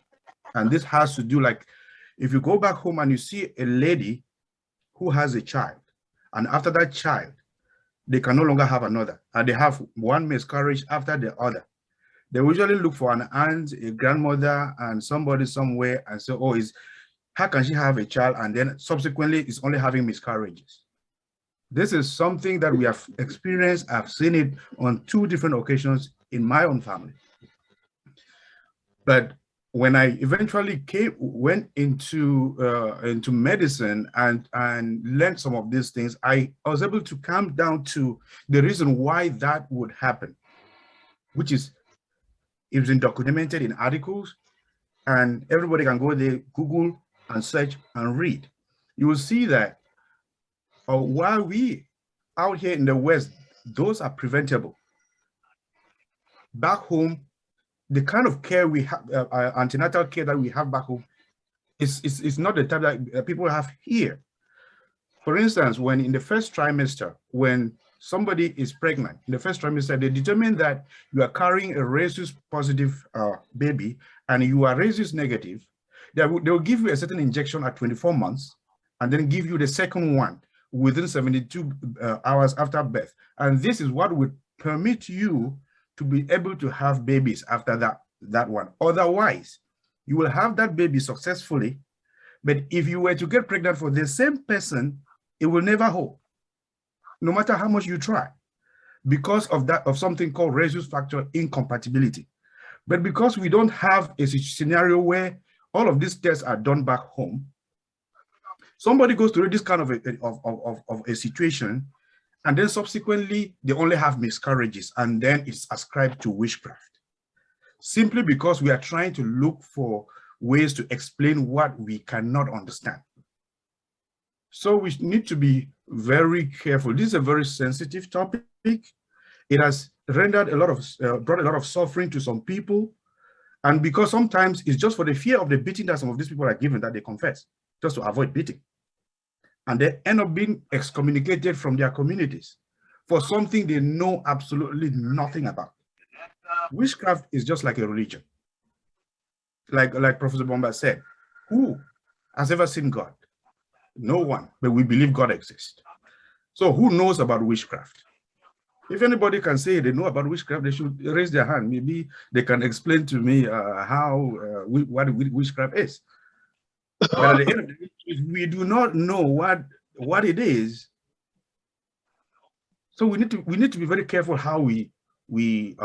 And this has to do, like, if you go back home and you see a lady who has a child, and after that child, they can no longer have another, and they have one miscarriage after the other. They usually look for an aunt, a grandmother, and somebody somewhere and say, oh, how can she have a child? And then subsequently, it's only having miscarriages. This is something that we have experienced. I've seen it on 2 different occasions in my own family. But when I eventually went into medicine and learned some of these things, I was able to come down to the reason why that would happen, which is it's been documented in articles, and everybody can go there, Google and search and read. You will see that while we out here in the West, those are preventable. Back home, the kind of care we have, antenatal care that we have back home, It's not the type that people have here. For instance, when in the first trimester, when somebody is pregnant, in the first trimester, they determine that you are carrying a rhesus positive baby and you are rhesus negative. They will give you a certain injection at 24 months and then give you the second one within 72 hours after birth. And this is what would permit you to be able to have babies after that one. Otherwise, you will have that baby successfully, but if you were to get pregnant for the same person, it will never hold, no matter how much you try, because of something called rhesus factor incompatibility. But because we don't have a scenario where all of these tests are done back home, somebody goes through this kind of a situation, and then subsequently they only have miscarriages, and then it's ascribed to witchcraft, simply because we are trying to look for ways to explain what we cannot understand. So we need to be very careful. This is a very sensitive topic. It has rendered brought a lot of suffering to some people. And because sometimes it's just for the fear of the beating that some of these people are given that they confess, just to avoid beating. And they end up being excommunicated from their communities for something they know absolutely nothing about. Witchcraft is just like a religion. Like Professor Bomba said, who has ever seen God? No one, but we believe God exists. So who knows about witchcraft? If anybody can say they know about witchcraft, they should raise their hand. Maybe they can explain to me what witchcraft is. But at the end of the day, if we do not know what it is, so we need to be very careful how we deal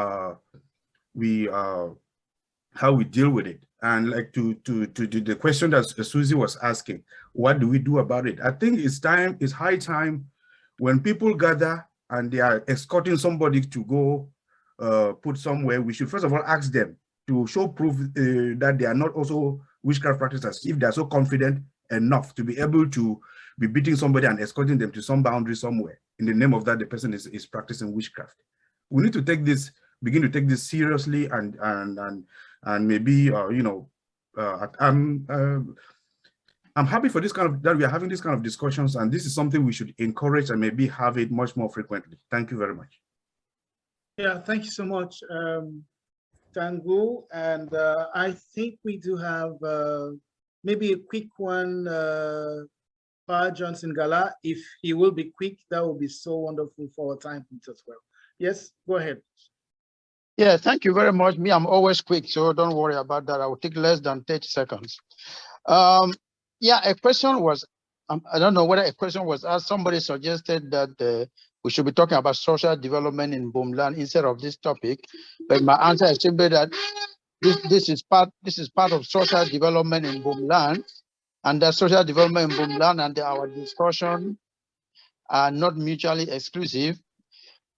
with it. And like to the question that Susie was asking, what do we do about it? I think it's high time when people gather and they are escorting somebody to go put somewhere, we should first of all ask them to show proof that they are not also witchcraft practitioners, if they are so confident enough to be able to be beating somebody and escorting them to some boundary somewhere. In the name of that, the person is practicing witchcraft. We need to begin to take this seriously and maybe I'm happy for that we are having this kind of discussions, and this is something we should encourage and maybe have it much more frequently. Thank you very much. Yeah, thank you so much, Tangu. And I think we do have maybe a quick one, Pa Johnson Gala. If he will be quick, that will be so wonderful for our time as well. Yes, go ahead. Yeah, thank you very much. Me, I'm always quick, so don't worry about that. I will take less than 30 seconds. Yeah, a question was, I don't know whether a question was asked. Somebody suggested that we should be talking about social development in Mbum instead of this topic. But my answer is simply that this is part of social development in Mbum, and the social development in Mbum and our discussion are not mutually exclusive.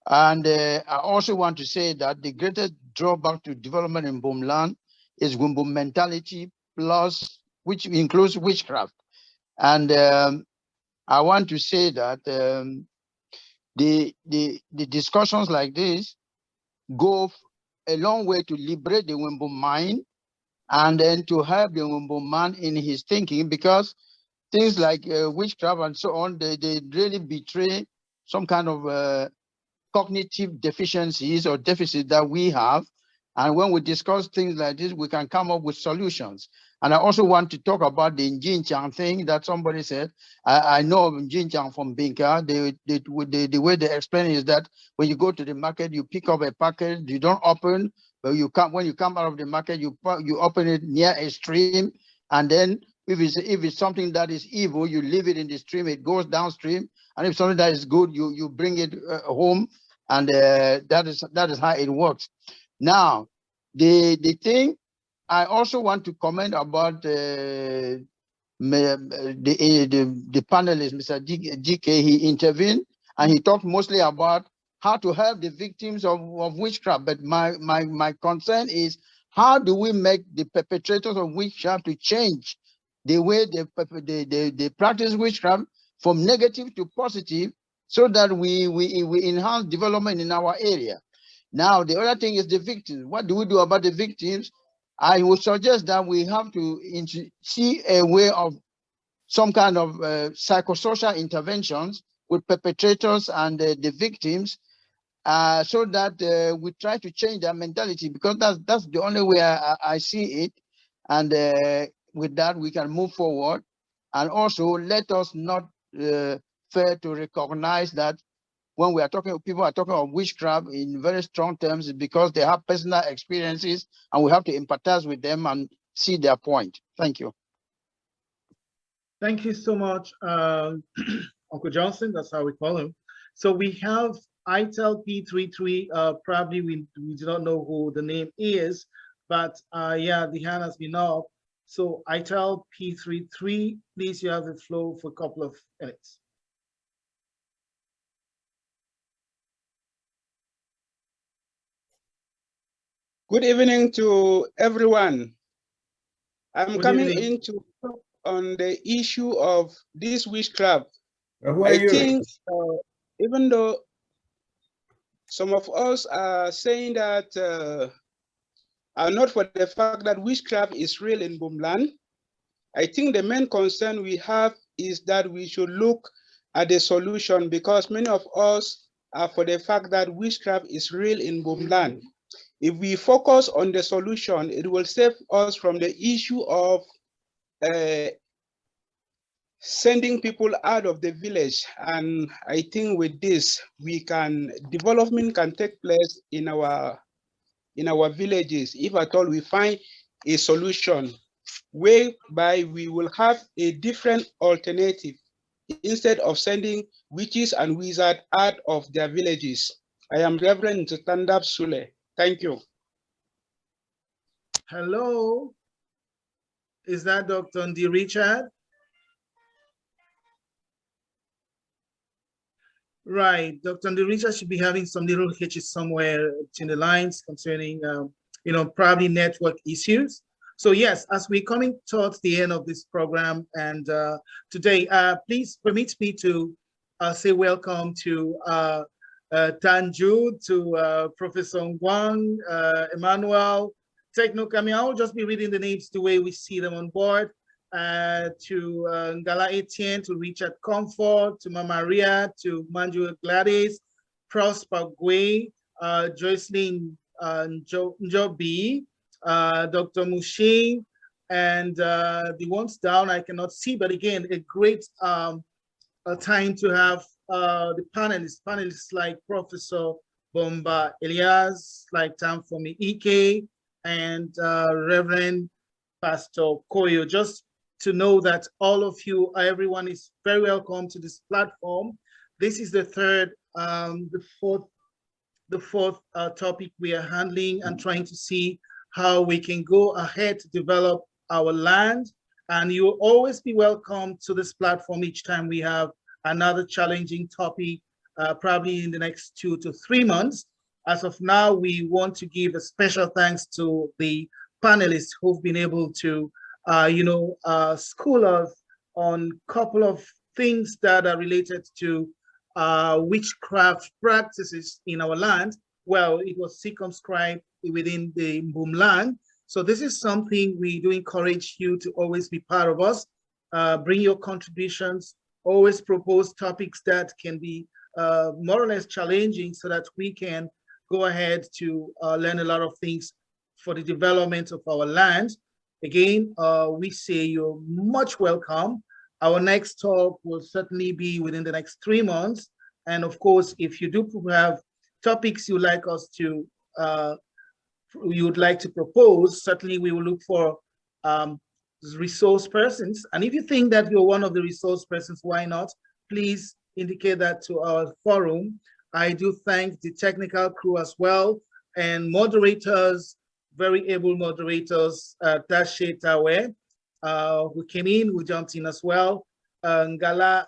And I also want to say that the greatest drawback to development in Mbum is Mbum mentality plus, which includes witchcraft. And I want to say that the discussions like this go a long way to liberate the Mbum mind and then to help the Mbum man in his thinking, because things like witchcraft and so on, they really betray some kind of cognitive deficiencies or deficits that we have. And when we discuss things like this, we can come up with solutions. And I also want to talk about the Njinchang thing that somebody said. I know Njinchang from Binka. The way they explain it is that when you go to the market, you pick up a package, you don't open, but when you come out of the market, you open it near a stream, and then if it's something that is evil, you leave it in the stream, it goes downstream, and if something that is good, you bring it home, and that is how it works. Now, the thing I also want to comment about the panelist, Mr. GK. He intervened and he talked mostly about how to help the victims of witchcraft. But my concern is, how do we make the perpetrators of witchcraft to change the way they practice witchcraft from negative to positive, so that we enhance development in our area? Now, the other thing is the victims. What do we do about the victims? I would suggest that we have to see a way of some kind of psychosocial interventions with perpetrators and the victims, so that we try to change their mentality, because that's the only way I see it. And with that, we can move forward. And also, let us not fail to recognize that when we are talking, people are talking of witchcraft in very strong terms, because they have personal experiences, and we have to empathize with them and see their point. Thank you. Thank you so much, Uncle Johnson. That's how we call him. So we have ITEL P33. Probably we do not know who the name is, but yeah, the hand has been up. So ITEL P33, please, you have the floor for a couple of minutes. Good evening to everyone. I'm coming evening. in to talk on the issue of this witchcraft. Who are I you? think even though some of us are saying that are not for the fact that witchcraft is real in Mbumland, I think the main concern we have is that we should look at the solution, because many of us are for the fact that witchcraft is real in Mbumland. If we focus on the solution, it will save us from the issue of sending people out of the village. And I think with this, development can take place in our villages, if at all we find a solution whereby we will have a different alternative instead of sending witches and wizards out of their villages. I am Reverend Tandab Sule. Thank you. Hello, is that Dr. Ndi Richard? Right, Dr. Ndi Richard should be having some little hitches somewhere in the lines concerning, you know, probably network issues. So yes, as we're coming towards the end of this program, and today, please permit me to say welcome to Tanju, to Professor Ngwang, Emmanuel, Technokami. I will just be reading the names the way we see them on board. To Ngala Etienne, to Richard Comfort, to Mama Maria, to Manju Gladys, Prosper Gwe, Joycelyn Njobi, Dr. Mushin, and the ones down I cannot see, but again, a great time to have the panelists like Professor Bomba Elias, like Tamfomi Ike, and Reverend Pastor Koyo. Just to know that all of you, everyone is very welcome to this platform. This is the fourth topic we are handling and trying to see how we can go ahead to develop our land. And you will always be welcome to this platform each time we have another challenging topic, probably in the next 2 to 3 months. As of now, we want to give a special thanks to the panelists who've been able to, school us on a couple of things that are related to witchcraft practices in our land. Well, it was circumscribed within the Mbum land. So this is something we do encourage you to always be part of us. Bring your contributions, always propose topics that can be more or less challenging so that we can go ahead to learn a lot of things for the development of our land. Again, we say you're much welcome. Our next talk will certainly be within the next 3 months. And of course, if you do have topics you'd like us to, you would like to propose, certainly we will look for resource persons. And if you think that you're one of the resource persons, why not? Please indicate that to our forum. I do thank the technical crew as well, and moderators, very able moderators, Tashe Tawe, who came in, who jumped in as well. Ngala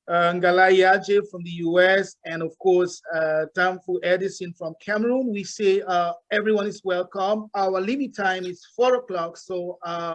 Yaje from the US, and of course, Tamfu Edison from Cameroon. We say everyone is welcome. Our limit time is 4 o'clock, so